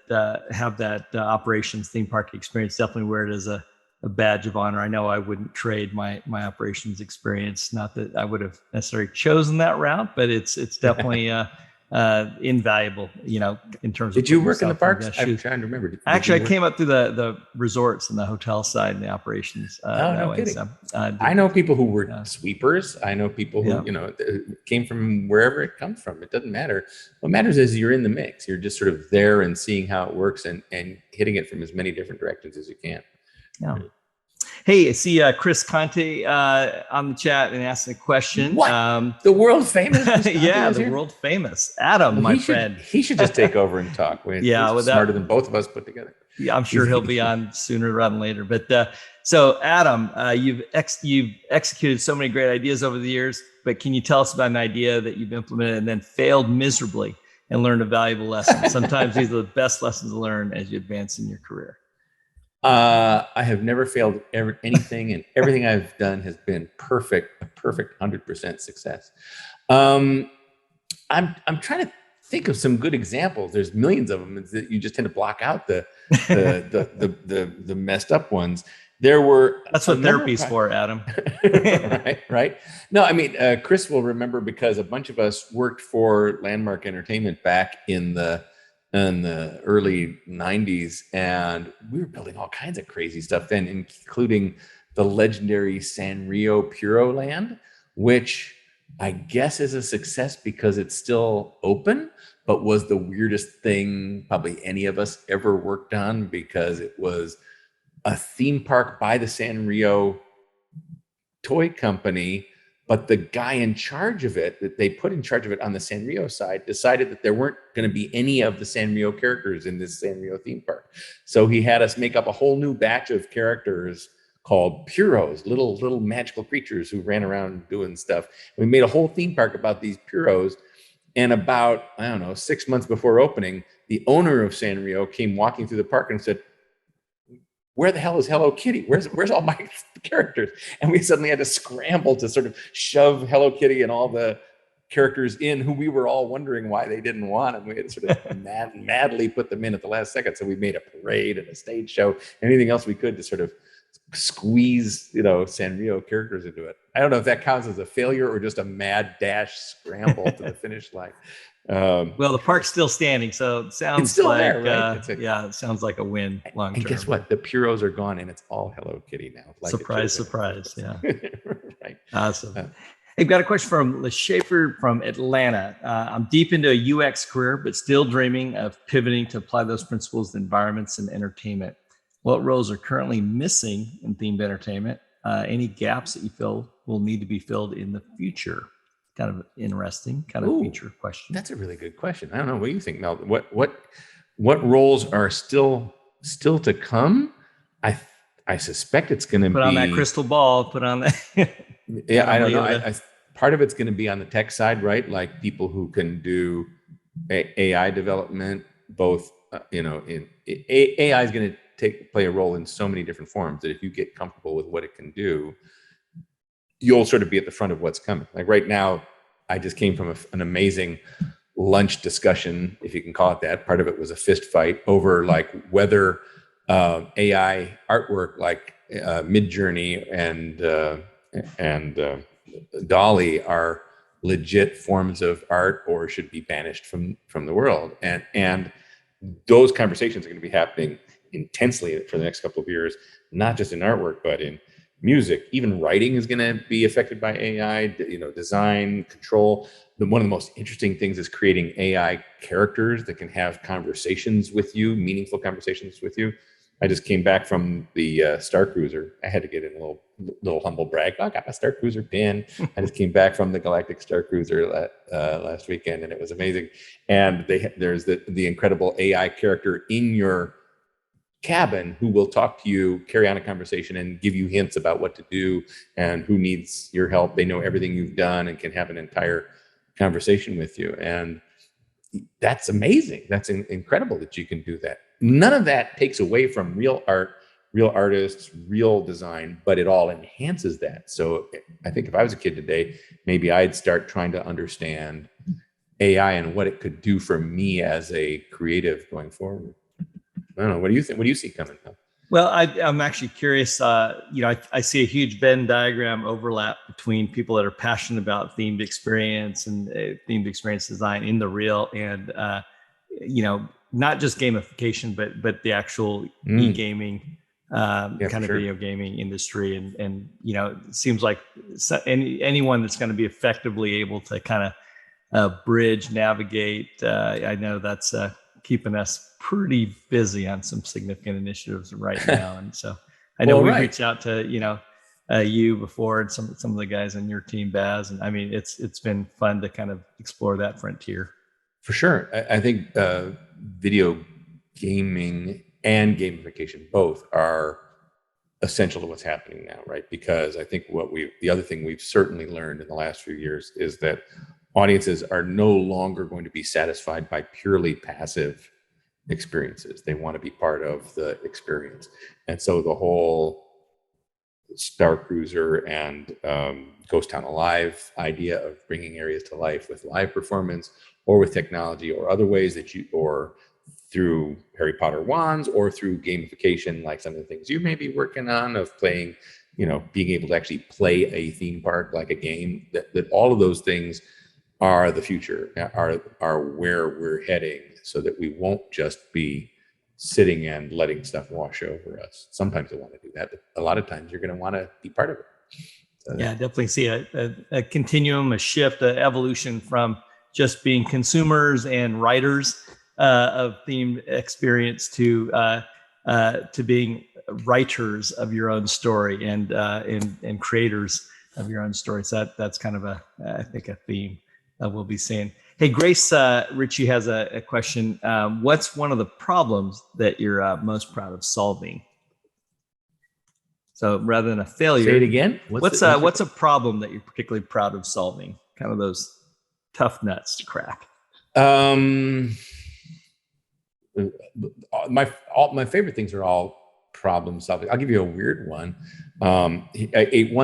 Speaker 4: have that operations theme park experience definitely wear it as a badge of honor. I know I wouldn't trade my operations experience. Not that I would have necessarily chosen that route, but it's definitely invaluable, in terms of.
Speaker 3: Did you work in the parks? I'm trying to remember.
Speaker 4: Actually, I came up through the resorts and the hotel side and the operations.
Speaker 3: No kidding. So, I know people who were sweepers. I know people who, came from wherever it comes from. It doesn't matter. What matters is you're in the mix. You're just sort of there and seeing how it works and hitting it from as many different directions as you can.
Speaker 4: Yeah. Hey, I see Chris Conte on the chat and asking a question.
Speaker 3: What? The world famous?
Speaker 4: Yeah, the world famous Adam, my friend.
Speaker 3: He should just take over and talk. He's smarter than both of us put together.
Speaker 4: Yeah, I'm sure he'll be on sooner rather than later. But so, Adam, you've executed so many great ideas over the years. But can you tell us about an idea that you've implemented and then failed miserably and learned a valuable lesson? Sometimes these are the best lessons to learn as you advance in your career.
Speaker 3: I have never failed anything, and everything I've done has been a perfect 100% success. I'm trying to think of some good examples. There's millions of them that you just tend to block out the messed up ones. There were.
Speaker 4: That's what therapy's for, Adam.
Speaker 3: Right. No, I mean, Chris will remember because a bunch of us worked for Landmark Entertainment back in the early 90s, and we were building all kinds of crazy stuff then, including the legendary Sanrio Puro Land, which I guess is a success because it's still open, but was the weirdest thing probably any of us ever worked on, because it was a theme park by the Sanrio toy company. But the guy in charge of it, that they put in charge of it on the Sanrio side, decided that there weren't going to be any of the Sanrio characters in this Sanrio theme park. So he had us make up a whole new batch of characters called Puros, little magical creatures who ran around doing stuff. We made a whole theme park about these Puros. And about, 6 months before opening, the owner of Sanrio came walking through the park and said, "Where the hell is Hello Kitty? Where's all my characters?" And we suddenly had to scramble to sort of shove Hello Kitty and all the characters in who we were all wondering why they didn't want them. We had to sort of madly put them in at the last second. So we made a parade and a stage show, anything else we could to sort of squeeze, Sanrio characters into it. I don't know if that counts as a failure or just a mad dash scramble to the finish line.
Speaker 4: Well, the park's still standing, so it sounds
Speaker 3: it's still
Speaker 4: like
Speaker 3: there, right?
Speaker 4: it sounds like a win long term.
Speaker 3: And guess what? The Puros are gone, and it's all Hello Kitty now. Like
Speaker 4: surprise! Yeah,
Speaker 3: right.
Speaker 4: Awesome. I've got a question from LaShafer from Atlanta. I'm deep into a UX career, but still dreaming of pivoting to apply those principles to environments and entertainment. What roles are currently missing in themed entertainment? Any gaps that you feel will need to be filled in the future? Kind of interesting, future question.
Speaker 3: That's a really good question. I don't know. What do you think, Mel? What roles are still to come? I suspect it's going to be.
Speaker 4: Put on that crystal ball. Put on that.
Speaker 3: Yeah, I don't know. Part of it's going to be on the tech side, right? Like people who can do AI development, both. AI is going to play a role in so many different forms that if you get comfortable with what it can do, you'll sort of be at the front of what's coming. Like right now, I just came from an amazing lunch discussion, if you can call it that. Part of it was a fist fight over like whether AI artwork like Midjourney and Dolly are legit forms of art or should be banished from the world. And those conversations are going to be happening intensely for the next couple of years, not just in artwork, but in music. Even writing is going to be affected by AI, design, control. One of the most interesting things is creating AI characters that can have conversations with you, meaningful conversations with you. I just came back from the Star Cruiser. I had to get in a little humble brag. Oh, I got my Star Cruiser pin. I just came back from the Galactic Star Cruiser last weekend, and it was amazing. And there's the incredible AI character in your cabin who will talk to you, carry on a conversation, and give you hints about what to do and who needs your help. They know everything you've done and can have an entire conversation with you. And that's amazing. That's incredible that you can do that. None of that takes away from real art, real artists, real design, but it all enhances that. So I think if I was a kid today, maybe I'd start trying to understand AI and what it could do for me as a creative going forward. I don't know. What do you think? What do you see coming up?
Speaker 4: Well, I'm actually curious. I see a huge Venn diagram overlap between people that are passionate about themed experience and themed experience design in the real and, not just gamification, but the actual e-gaming kind of video gaming industry. And it seems like anyone that's going to be effectively able to kind of bridge, navigate. I know that's keeping us pretty busy on some significant initiatives right now. And so I know we reached out to, you before and some of the guys on your team, Baz. And I mean, it's been fun to kind of explore that frontier.
Speaker 3: For sure. I think video gaming and gamification both are essential to what's happening now, right? Because I think the other thing we've certainly learned in the last few years is that audiences are no longer going to be satisfied by purely passive experiences. They want to be part of the experience. And so the whole Star Cruiser and Ghost Town Alive idea of bringing areas to life with live performance or with technology or other ways or through Harry Potter wands or through gamification, like some of the things you may be working on of playing, being able to actually play a theme park like a game, that all of those things are the future, are where we're heading, so that we won't just be sitting and letting stuff wash over us. Sometimes you want to do that, but a lot of times you're going to want to be part of it. So,
Speaker 4: yeah, I definitely see a continuum, a shift, an evolution from just being consumers and writers of themed experience to being writers of your own story and creators of your own story. So that's kind of I think a theme we'll be seeing. Hey, Grace Ritchie has a question. What's one of the problems that you're most proud of solving? So rather than a failure,
Speaker 3: say it again.
Speaker 4: What's a problem that you're particularly proud of solving? Kind of those tough nuts to crack.
Speaker 3: My favorite things are all problem solving. I'll give you a weird one. One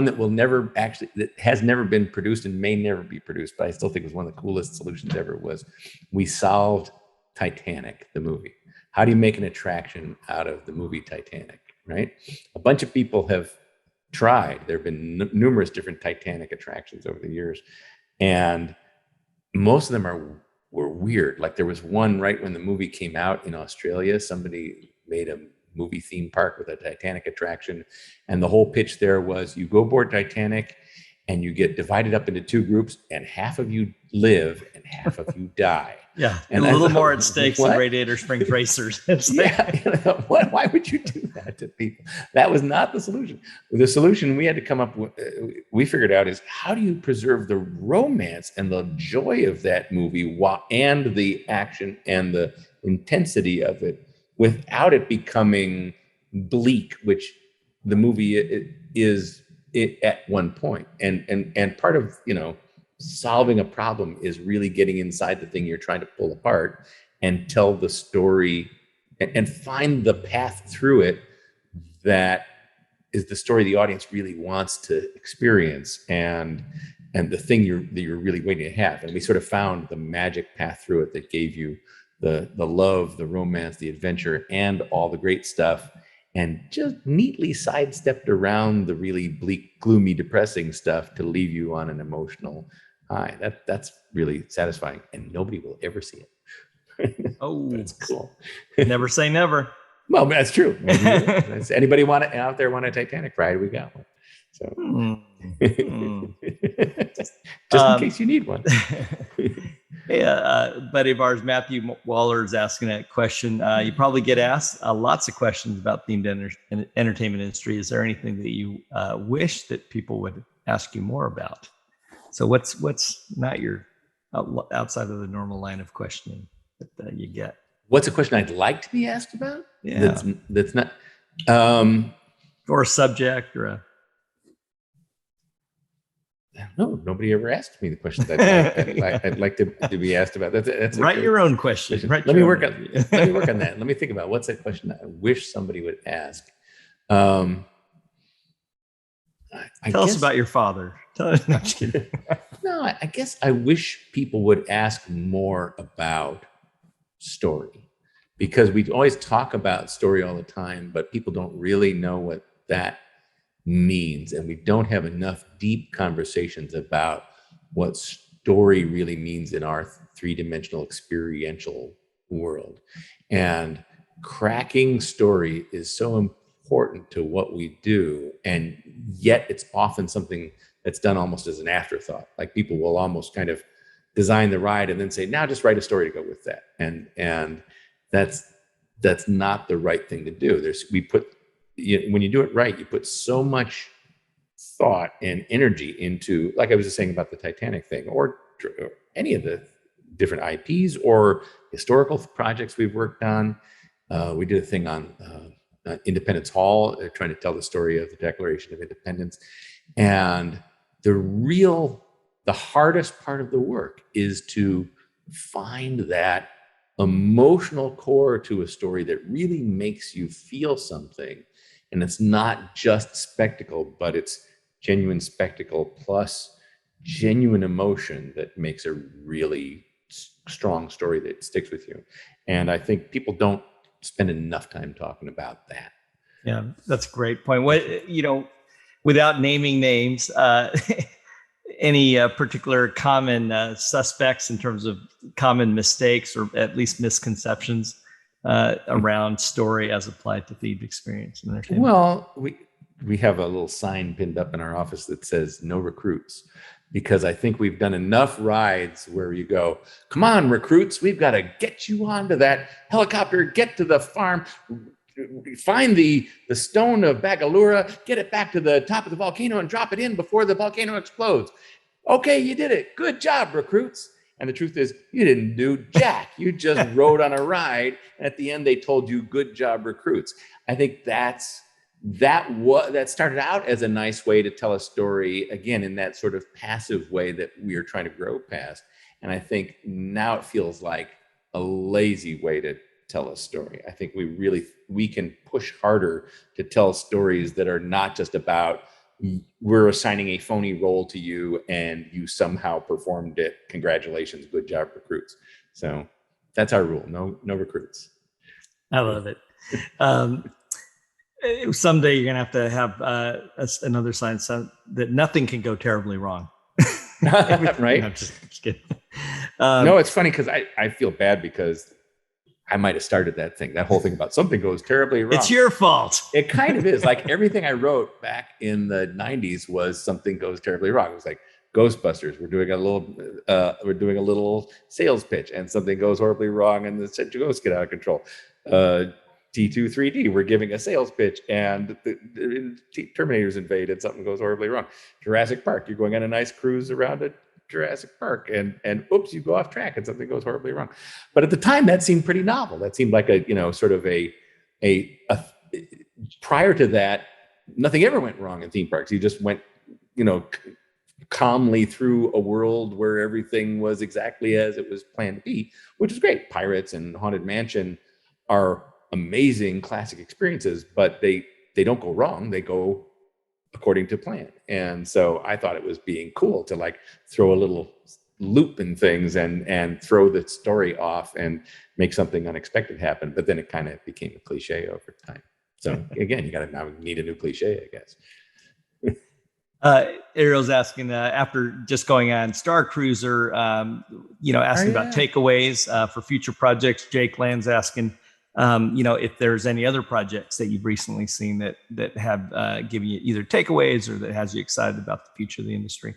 Speaker 3: that has never been produced and may never be produced, but I still think was one of the coolest solutions ever, was we solved Titanic, the movie. How do you make an attraction out of the movie Titanic, right? A bunch of people have tried. There have been numerous different Titanic attractions over the years, and most of them were weird. Like there was one right when the movie came out in Australia, somebody made a movie theme park with a Titanic attraction. And the whole pitch there was you go aboard Titanic and you get divided up into two groups, and half of you live and half of you die.
Speaker 4: Yeah, and a little more at stake than Radiator Springs Racers.
Speaker 3: Why would you do that to people? That was not the solution. The solution we had to come up with, we figured out, is how do you preserve the romance and the joy of that movie and the action and the intensity of it without it becoming bleak, which the movie is at one point. And part of, solving a problem is really getting inside the thing you're trying to pull apart and tell the story and find the path through it that is the story the audience really wants to experience, and the thing that you're really waiting to have. And we sort of found the magic path through it that gave you the love, the romance, the adventure, and all the great stuff, and just neatly sidestepped around the really bleak, gloomy, depressing stuff to leave you on an emotional high. That's really satisfying, and nobody will ever see it.
Speaker 4: Oh,
Speaker 3: That's cool.
Speaker 4: Never say never.
Speaker 3: Well, that's true. Anybody out there want a Titanic ride? We got one. So, just in case you need one.
Speaker 4: Hey, buddy of ours, Matthew Waller, is asking a question. You probably get asked lots of questions about themed entertainment industry. Is there anything that you wish that people would ask you more about? So what's not your outside of the normal line of questioning that you get?
Speaker 3: What's a question I'd like to be asked about?
Speaker 4: Yeah.
Speaker 3: That's not
Speaker 4: or a subject or a.
Speaker 3: No, nobody ever asked me the questions I'd like to be asked about. That's
Speaker 4: Write your own question.
Speaker 3: Let me work on that. Let me think about what's a question I wish somebody would ask.
Speaker 4: Tell us about your father. No, just kidding.
Speaker 3: No, I guess I wish people would ask more about story, because we always talk about story all the time, but people don't really know what that means, and we don't have enough deep conversations about what story really means in our three-dimensional experiential world. And cracking story is so important to what we do, and yet it's often something that's done almost as an afterthought. Like, people will almost kind of design the ride and then say, now just write a story to go with that, and that's not the right thing to do. When you do it right, you put so much thought and energy into, like I was just saying about the Titanic thing, or any of the different IPs or historical projects we've worked on. We did a thing on Independence Hall, trying to tell the story of the Declaration of Independence. And the hardest part of the work is to find that emotional core to a story that really makes you feel something. And it's not just spectacle, but it's genuine spectacle plus genuine emotion that makes a really strong story that sticks with you. And I think people don't spend enough time talking about that.
Speaker 4: Yeah, that's a great point. Without naming names, any particular common suspects in terms of common mistakes or at least misconceptions around story as applied to themed experience and entertainment?
Speaker 3: Well, we have a little sign pinned up in our office that says "No recruits," because I think we've done enough rides where you go, "Come on, recruits, we've got to get you onto that helicopter, get to the farm, find the stone of Bagalura, get it back to the top of the volcano and drop it in before the volcano explodes. Okay, you did it. Good job, recruits." And the truth is, you didn't do jack. You just rode on a ride, and at the end they told you, "Good job, recruits." I think that started out as a nice way to tell a story, again, in that sort of passive way that we are trying to grow past. And I think now it feels like a lazy way to tell a story. I think we can push harder to tell stories that are not just about, we're assigning a phony role to you and you somehow performed it. Congratulations, good job, recruits. So that's our rule. No recruits.
Speaker 4: I love it. Someday you're going to have another sign that nothing can go terribly wrong.
Speaker 3: Right?
Speaker 4: No, just kidding.
Speaker 3: No, it's funny because I feel bad because I might have started that whole thing about something goes terribly wrong.
Speaker 4: It's your fault.
Speaker 3: It kind of is. Like, everything I wrote back in the 90s was something goes terribly wrong. It was like Ghostbusters. We're doing a little sales pitch and something goes horribly wrong and the ghosts get out of control. T2 3D, we're giving a sales pitch and the Terminators invade and something goes horribly wrong. Jurassic Park, you're going on a nice cruise around a Jurassic Park and oops, you go off track and something goes horribly wrong. But at the time that seemed pretty novel. That seemed like a prior to that, nothing ever went wrong in theme parks. You just went, calmly through a world where everything was exactly as it was planned to be, which is great. Pirates and Haunted Mansion are amazing classic experiences, but they don't go wrong. They go according to plan. And so I thought it was being cool to like throw a little loop in things and throw the story off and make something unexpected happen. But then it kind of became a cliche over time. So again, you got to now need a new cliche, I guess.
Speaker 4: Ariel's asking after just going on Star Cruiser, asking about takeaways for future projects. Jake Land's asking, if there's any other projects that you've recently seen that have given you either takeaways or that has you excited about the future of the industry.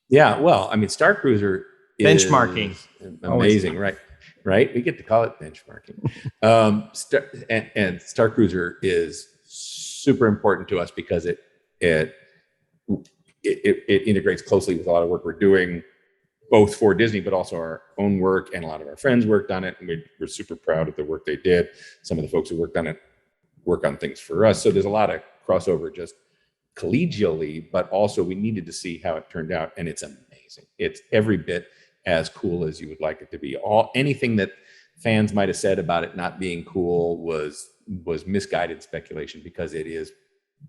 Speaker 3: Yeah, well, I mean, Star Cruiser is
Speaker 4: benchmarking,
Speaker 3: amazing, right? Right, we get to call it benchmarking. And Star Cruiser is super important to us because it integrates closely with a lot of work we're doing, both for Disney, but also our own work. And a lot of our friends worked on it, and we're super proud of the work they did. Some of the folks who worked on it work on things for us. So there's a lot of crossover just collegially, but also we needed to see how it turned out. And it's amazing. It's every bit as cool as you would like it to be. Anything that fans might have said about it not being cool was misguided speculation, because it is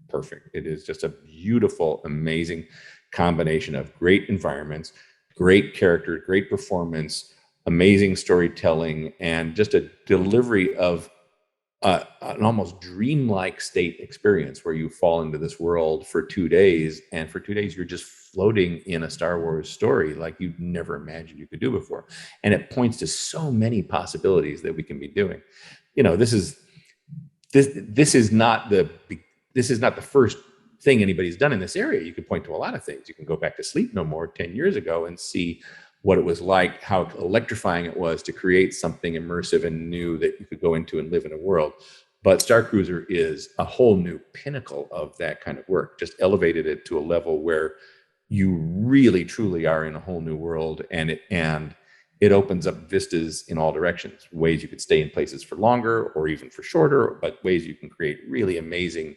Speaker 3: perfect. It is just a beautiful, amazing combination of great environments, great character, great performance, amazing storytelling, and just a delivery of an almost dreamlike state experience where you fall into this world for 2 days, and for 2 days you're just floating in a Star Wars story like you'd never imagined you could do before. And it points to so many possibilities that we can be doing. This is not the first thing anybody's done in this area. You could point to a lot of things. You can go back to Sleep No More 10 years ago and see what it was like, how electrifying it was to create something immersive and new that you could go into and live in a world. But Star Cruiser is a whole new pinnacle of that kind of work, just elevated it to a level where you really, truly are in a whole new world. And it opens up vistas in all directions, ways you could stay in places for longer or even for shorter, but ways you can create really amazing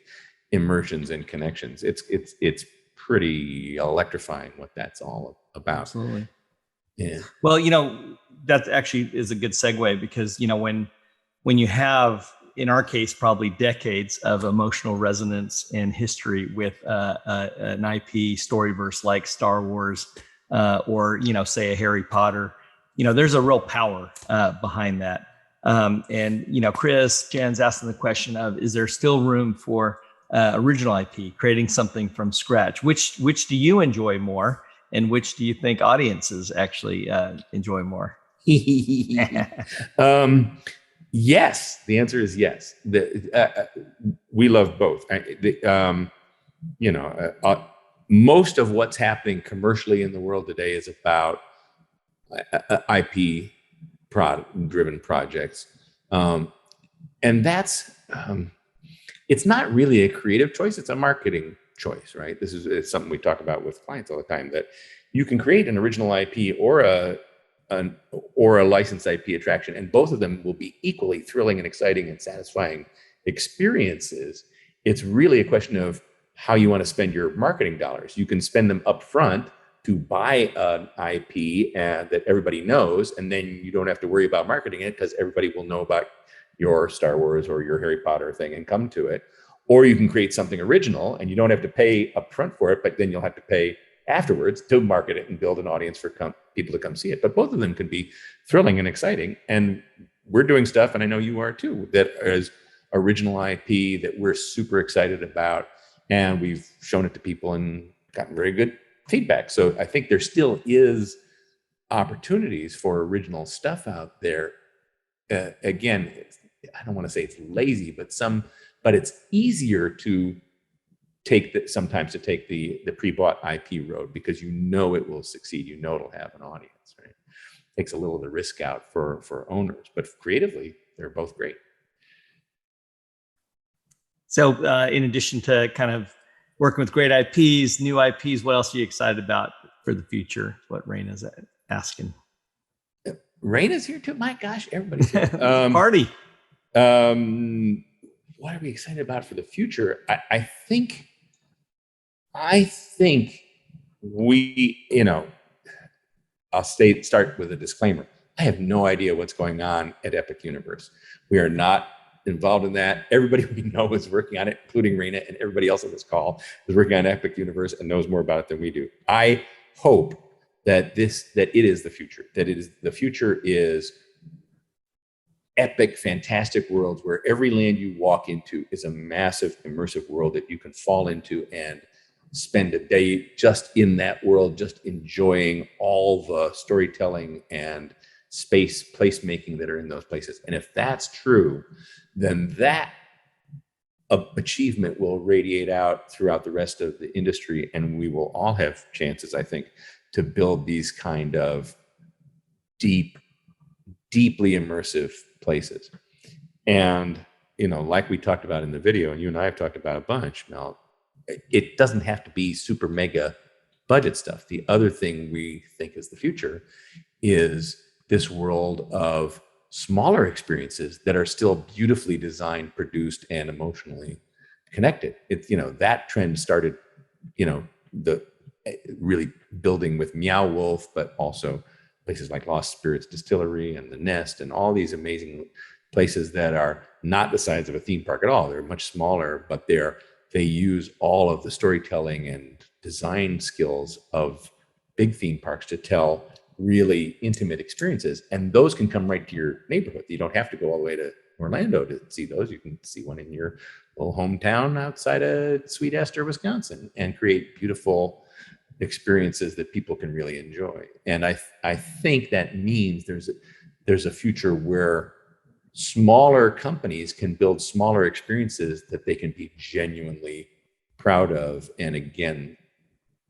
Speaker 3: immersions and connections. It's pretty electrifying what that's all about.
Speaker 4: Absolutely.
Speaker 3: Yeah.
Speaker 4: Well, that actually is a good segue, because, when you have, in our case, probably decades of emotional resonance and history with an IP storyverse like Star Wars, or, say a Harry Potter, there's a real power behind that. And, Chris Jan's asking the question of, is there still room for original IP, creating something from scratch? Which do you enjoy more? And which do you think audiences actually enjoy more?
Speaker 3: Yes, the answer is yes. We love both. Most of what's happening commercially in the world today is about IP driven projects, and that's it's not really a creative choice; it's a marketing choice, right? It's something we talk about with clients all the time, that you can create an original IP or a licensed IP attraction, and both of them will be equally thrilling and exciting and satisfying experiences. It's really a question of how you want to spend your marketing dollars. You can spend them up front to buy an IP that everybody knows, and then you don't have to worry about marketing it because everybody will know about your Star Wars or your Harry Potter thing and come to it. Or you can create something original and you don't have to pay upfront for it, but then you'll have to pay afterwards to market it and build an audience for people to come see it. But both of them can be thrilling and exciting. And we're doing stuff, and I know you are too, that is original IP that we're super excited about. And we've shown it to people and gotten very good feedback. So I think there still is opportunities for original stuff out there. Again, I don't want to say it's lazy, but it's easier to sometimes take the pre-bought IP road, because it will succeed. It'll have an audience, right? Takes a little of the risk out for owners, but creatively, they're both great.
Speaker 4: So in addition to kind of working with great IPs, new IPs, what else are you excited about for the future? What Raina's asking.
Speaker 3: Raina's here too. My gosh, everybody's here.
Speaker 4: Party.
Speaker 3: What are we excited about for the future? I think we, I'll start with a disclaimer. I have no idea what's going on at Epic Universe. We are not involved in that. Everybody we know is working on it, including Raina, and everybody else on this call is working on Epic Universe and knows more about it than we do. I hope that it is the future. The future is epic, fantastic worlds where every land you walk into is a massive, immersive world that you can fall into and spend a day just in that world, just enjoying all the storytelling and space placemaking that are in those places. And if that's true, then that achievement will radiate out throughout the rest of the industry, and we will all have chances, I think, to build these kind of deeply immersive places. And, like we talked about in the video, and you and I have talked about a bunch, Mel, it doesn't have to be super mega budget stuff. The other thing we think is the future is this world of smaller experiences that are still beautifully designed, produced, and emotionally connected. It's, that trend started, the really building with Meow Wolf, but also places like Lost Spirits Distillery and The Nest and all these amazing places that are not the size of a theme park at all. They're much smaller, but they use all of the storytelling and design skills of big theme parks to tell really intimate experiences. And those can come right to your neighborhood. You don't have to go all the way to Orlando to see those. You can see one in your little hometown outside of Sweet Esther, Wisconsin, and create beautiful experiences that people can really enjoy. And I think that means there's a future where smaller companies can build smaller experiences that they can be genuinely proud of. And again,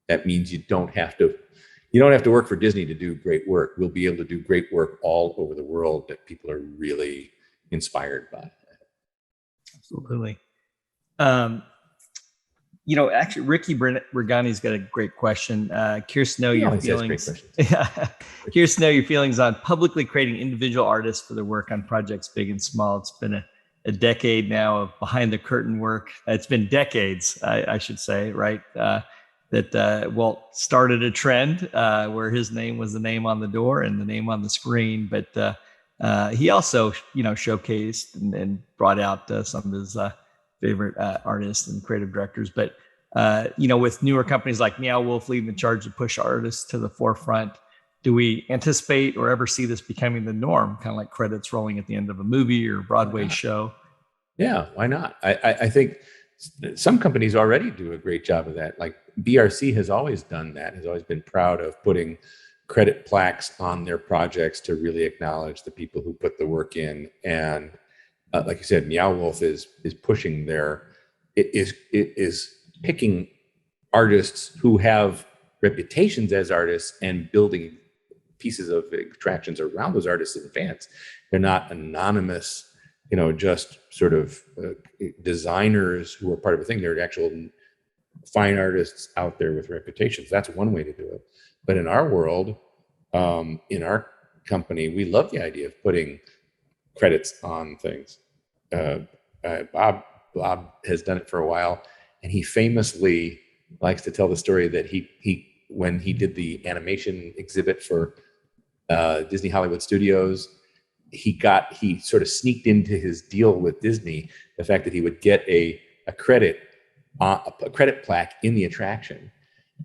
Speaker 3: that means you don't have to work for Disney to do great work. We'll be able to do great work all over the world that people are really inspired by.
Speaker 4: Absolutely. Actually, Ricky Brigani's got a great question. Curious to know your feelings. Curious to know your feelings on publicly creating individual artists for their work on projects big and small. It's been a decade now of behind the curtain work. It's been decades, I should say, right? That Walt started a trend where his name was the name on the door and the name on the screen. But he also, showcased and brought out some of his favorite artists and creative directors. But, with newer companies like Meow Wolf leading the charge to push artists to the forefront, do we anticipate or ever see this becoming the norm, kind of like credits rolling at the end of a movie or Broadway show?
Speaker 3: Yeah, why not? I think some companies already do a great job of that. Like BRC has always done that, has always been proud of putting credit plaques on their projects to really acknowledge the people who put the work in. And like you said, Meow Wolf is pushing it is picking artists who have reputations as artists and building pieces of attractions around those artists in advance. They're not anonymous, just sort of designers who are part of a thing. They're actual fine artists out there with reputations. That's one way to do it. But in our world, in our company, we love the idea of putting credits on things. Bob has done it for a while, and he famously likes to tell the story that he when he did the animation exhibit for Disney Hollywood Studios, he sort of sneaked into his deal with Disney the fact that he would get a credit plaque in the attraction.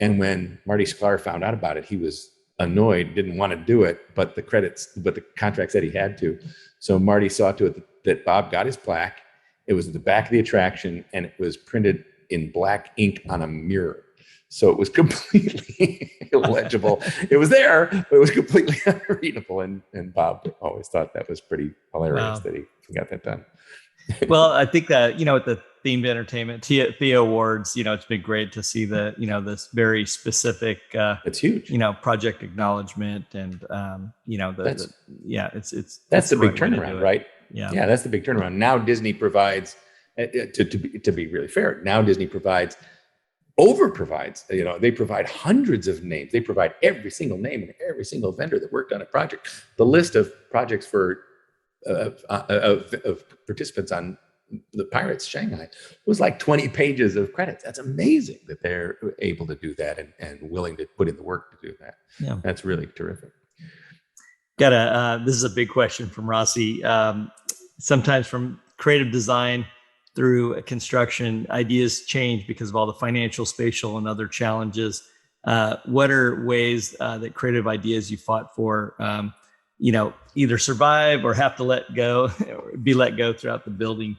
Speaker 3: And when Marty Sklar found out about it, he was annoyed, didn't want to do it, but the contract said he had to. So Marty saw to it that Bob got his plaque. It was at the back of the attraction, and it was printed in black ink on a mirror. So it was completely illegible. It was there, but it was completely unreadable. And Bob always thought that was pretty hilarious that he got that done.
Speaker 4: Well, I think that, at the themed entertainment Theo Awards, it's been great to see this very specific,
Speaker 3: it's huge,
Speaker 4: project acknowledgement and,
Speaker 3: that's the
Speaker 4: the
Speaker 3: big turnaround, right? Yeah, that's the big turnaround. Now Disney provides, to be really fair, now Disney provides, they provide hundreds of names. They provide every single name and every single vendor that worked on a project. The list of projects for of participants on the Pirates Shanghai was like 20 pages of credits. That's amazing that they're able to do that and willing to put in the work to do that. Yeah, that's really terrific.
Speaker 4: This is a big question from Rossi. Sometimes from creative design through construction, ideas change because of all the financial, spatial, and other challenges. What are ways that creative ideas you fought for, either survive or have to let go, or be let go throughout the building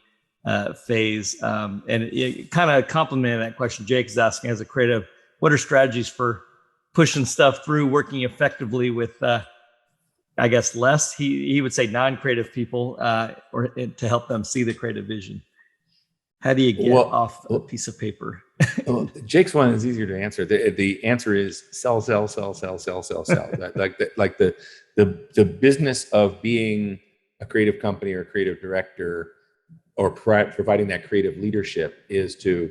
Speaker 4: phase? And it kind of complemented that question Jake is asking as a creative, what are strategies for pushing stuff through, working effectively with, I guess, less, he would say non-creative people, or to help them see the creative vision? How do you get off a piece of paper?
Speaker 3: Well, Jake's one is easier to answer. The answer is sell, sell, sell, sell, sell, sell, sell. The business of being a creative company or a creative director, or providing that creative leadership, is to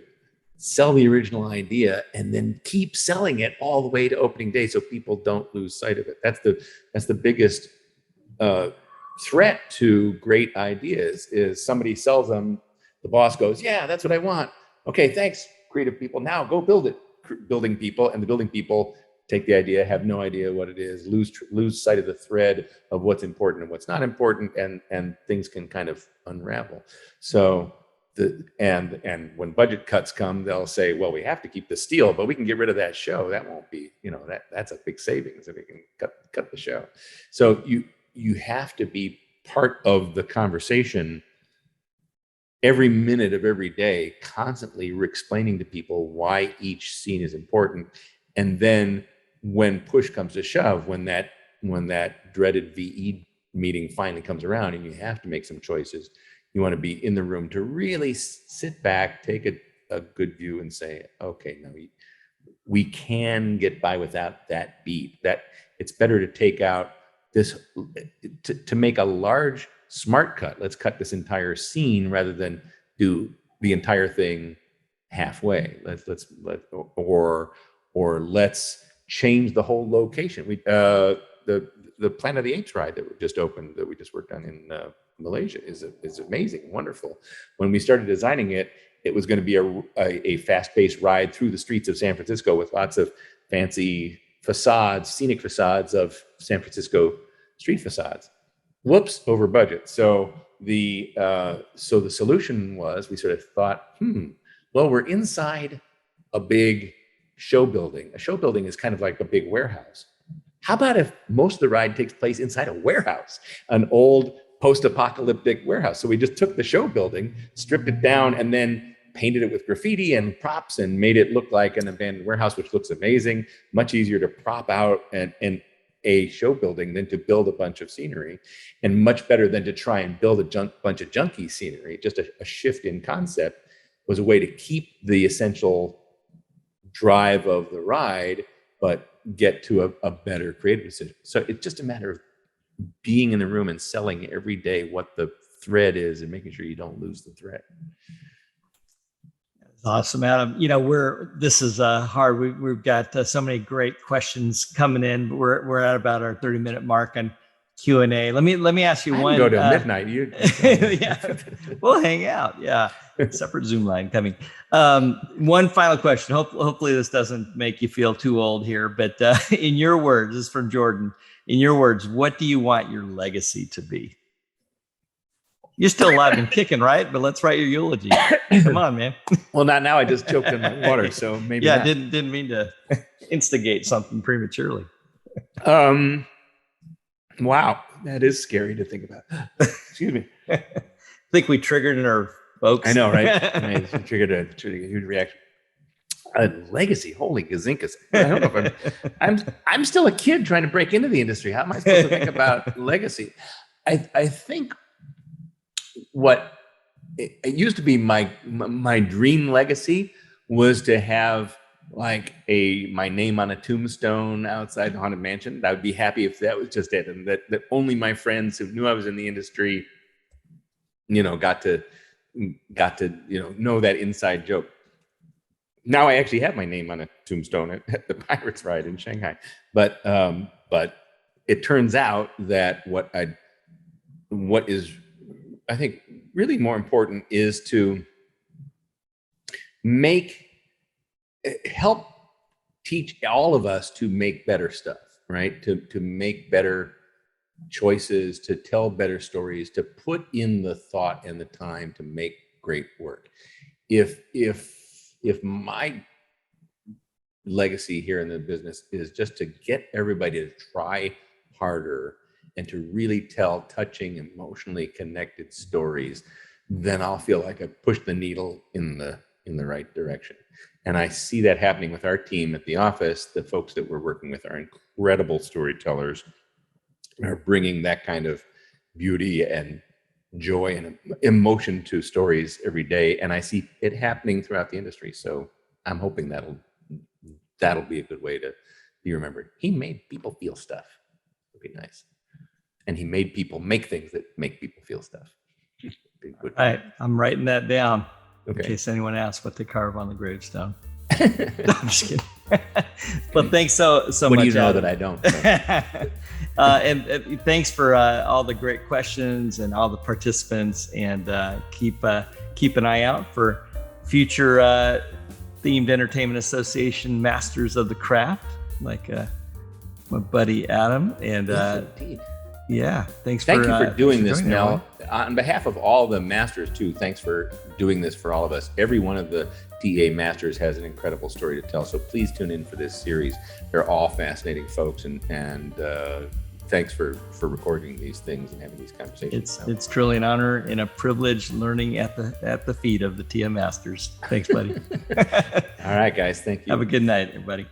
Speaker 3: sell the original idea and then keep selling it all the way to opening day, so people don't lose sight of it. That's the biggest threat to great ideas. Is somebody sells them, the boss goes, yeah, that's what I want. Okay, thanks, creative people. Now go build it. Building people, and the building people take the idea, have no idea what it is, lose sight of the thread of what's important and what's not important, and things can kind of unravel. So and when budget cuts come, they'll say, well, we have to keep the steel, but we can get rid of that show. That won't be, that's a big savings if we can cut the show. So you have to be part of the conversation every minute of every day, constantly explaining to people why each scene is important. And then when push comes to shove, when that dreaded VE meeting finally comes around and you have to make some choices, you want to be in the room to really sit back, take a good view and say, okay, no, we can get by without that beat. That it's better to take out this, to make a large smart cut. Let's cut this entire scene rather than do the entire thing halfway. Or let's change the whole location. The Planet of the Apes ride that just opened, that we just worked on in Malaysia, is amazing, wonderful. When we started designing it, it was going to be a fast-paced ride through the streets of San Francisco with lots of fancy facades, scenic facades of San Francisco street facades. Whoops, over budget. So the solution was, we sort of thought, well, we're inside a big show building. A show building is kind of like a big warehouse. How about if most of the ride takes place inside a warehouse, an old post-apocalyptic warehouse? So we just took the show building, stripped it down, and then painted it with graffiti and props and made it look like an abandoned warehouse, which looks amazing. Much easier to prop out and a show building than to build a bunch of scenery, and much better than to try and build a bunch of junky scenery. Just a shift in concept was a way to keep the essential drive of the ride, but get to a better creative decision. So it's just a matter of being in the room and selling every day what the thread is and making sure you don't lose the thread.
Speaker 4: Awesome, Adam. This is hard. We've got so many great questions coming in. But we're at about our 30-minute mark on Q&A. Let me ask you one.
Speaker 3: Go till midnight.
Speaker 4: Yeah, we'll hang out. Yeah, separate Zoom line coming. One final question. Hopefully this doesn't make you feel too old here. But in your words, this is from Jordan. In your words, what do you want your legacy to be? You're still alive and kicking, right? But let's write your eulogy. Come on, man.
Speaker 3: Well, not now. I just choked in my water, so maybe.
Speaker 4: Yeah,
Speaker 3: not.
Speaker 4: didn't mean to instigate something prematurely.
Speaker 3: Wow, that is scary to think about. Excuse me.
Speaker 4: I think we triggered in our folks.
Speaker 3: I know, right? Triggered a huge reaction. A legacy, holy gazinkas! I don't know if I'm still a kid trying to break into the industry. How am I supposed to think about legacy? I think what it used to be my dream legacy was to have like my name on a tombstone outside the Haunted Mansion. I would be happy if that was just it, and that only my friends who knew I was in the industry, got to know that inside joke. Now I actually have my name on a tombstone at the Pirates ride in Shanghai, but it turns out that what is, I think, really more important is to help teach all of us to make better stuff, right? To make better choices, to tell better stories, to put in the thought and the time to make great work. If my legacy here in the business is just to get everybody to try harder and to really tell touching, emotionally connected stories, then I'll feel like I pushed the needle in the right direction. And I see that happening with our team at the office. The folks that we're working with are incredible storytellers, are bringing that kind of beauty and joy and emotion to stories every day. And I see it happening throughout the industry. So I'm hoping that'll be a good way to be remembered. He made people feel stuff. It'd be nice. And he made people make things that make people feel stuff.
Speaker 4: All right, I'm writing that down
Speaker 3: Okay.
Speaker 4: in case anyone asks what to carve on the gravestone. No, I'm just kidding. Well, thanks so much.
Speaker 3: What do you know
Speaker 4: Adam.
Speaker 3: that I don't? So.
Speaker 4: And thanks for all the great questions and all the participants. And keep an eye out for future themed entertainment association masters of the craft, like my buddy Adam. And
Speaker 3: Yes, indeed.
Speaker 4: yeah,
Speaker 3: Thank you for doing this,
Speaker 4: joining,
Speaker 3: Mel.
Speaker 4: everyone.
Speaker 3: On behalf of all the masters, too, thanks for doing this for all of us. Every one of the TA masters has an incredible story to tell, so please tune in for this series. They're all fascinating folks, and thanks for recording these things and having these conversations.
Speaker 4: It's truly an honor and a privilege learning at the feet of the TM Masters. Thanks, buddy.
Speaker 3: All right, guys. Thank you.
Speaker 4: Have a good night, everybody.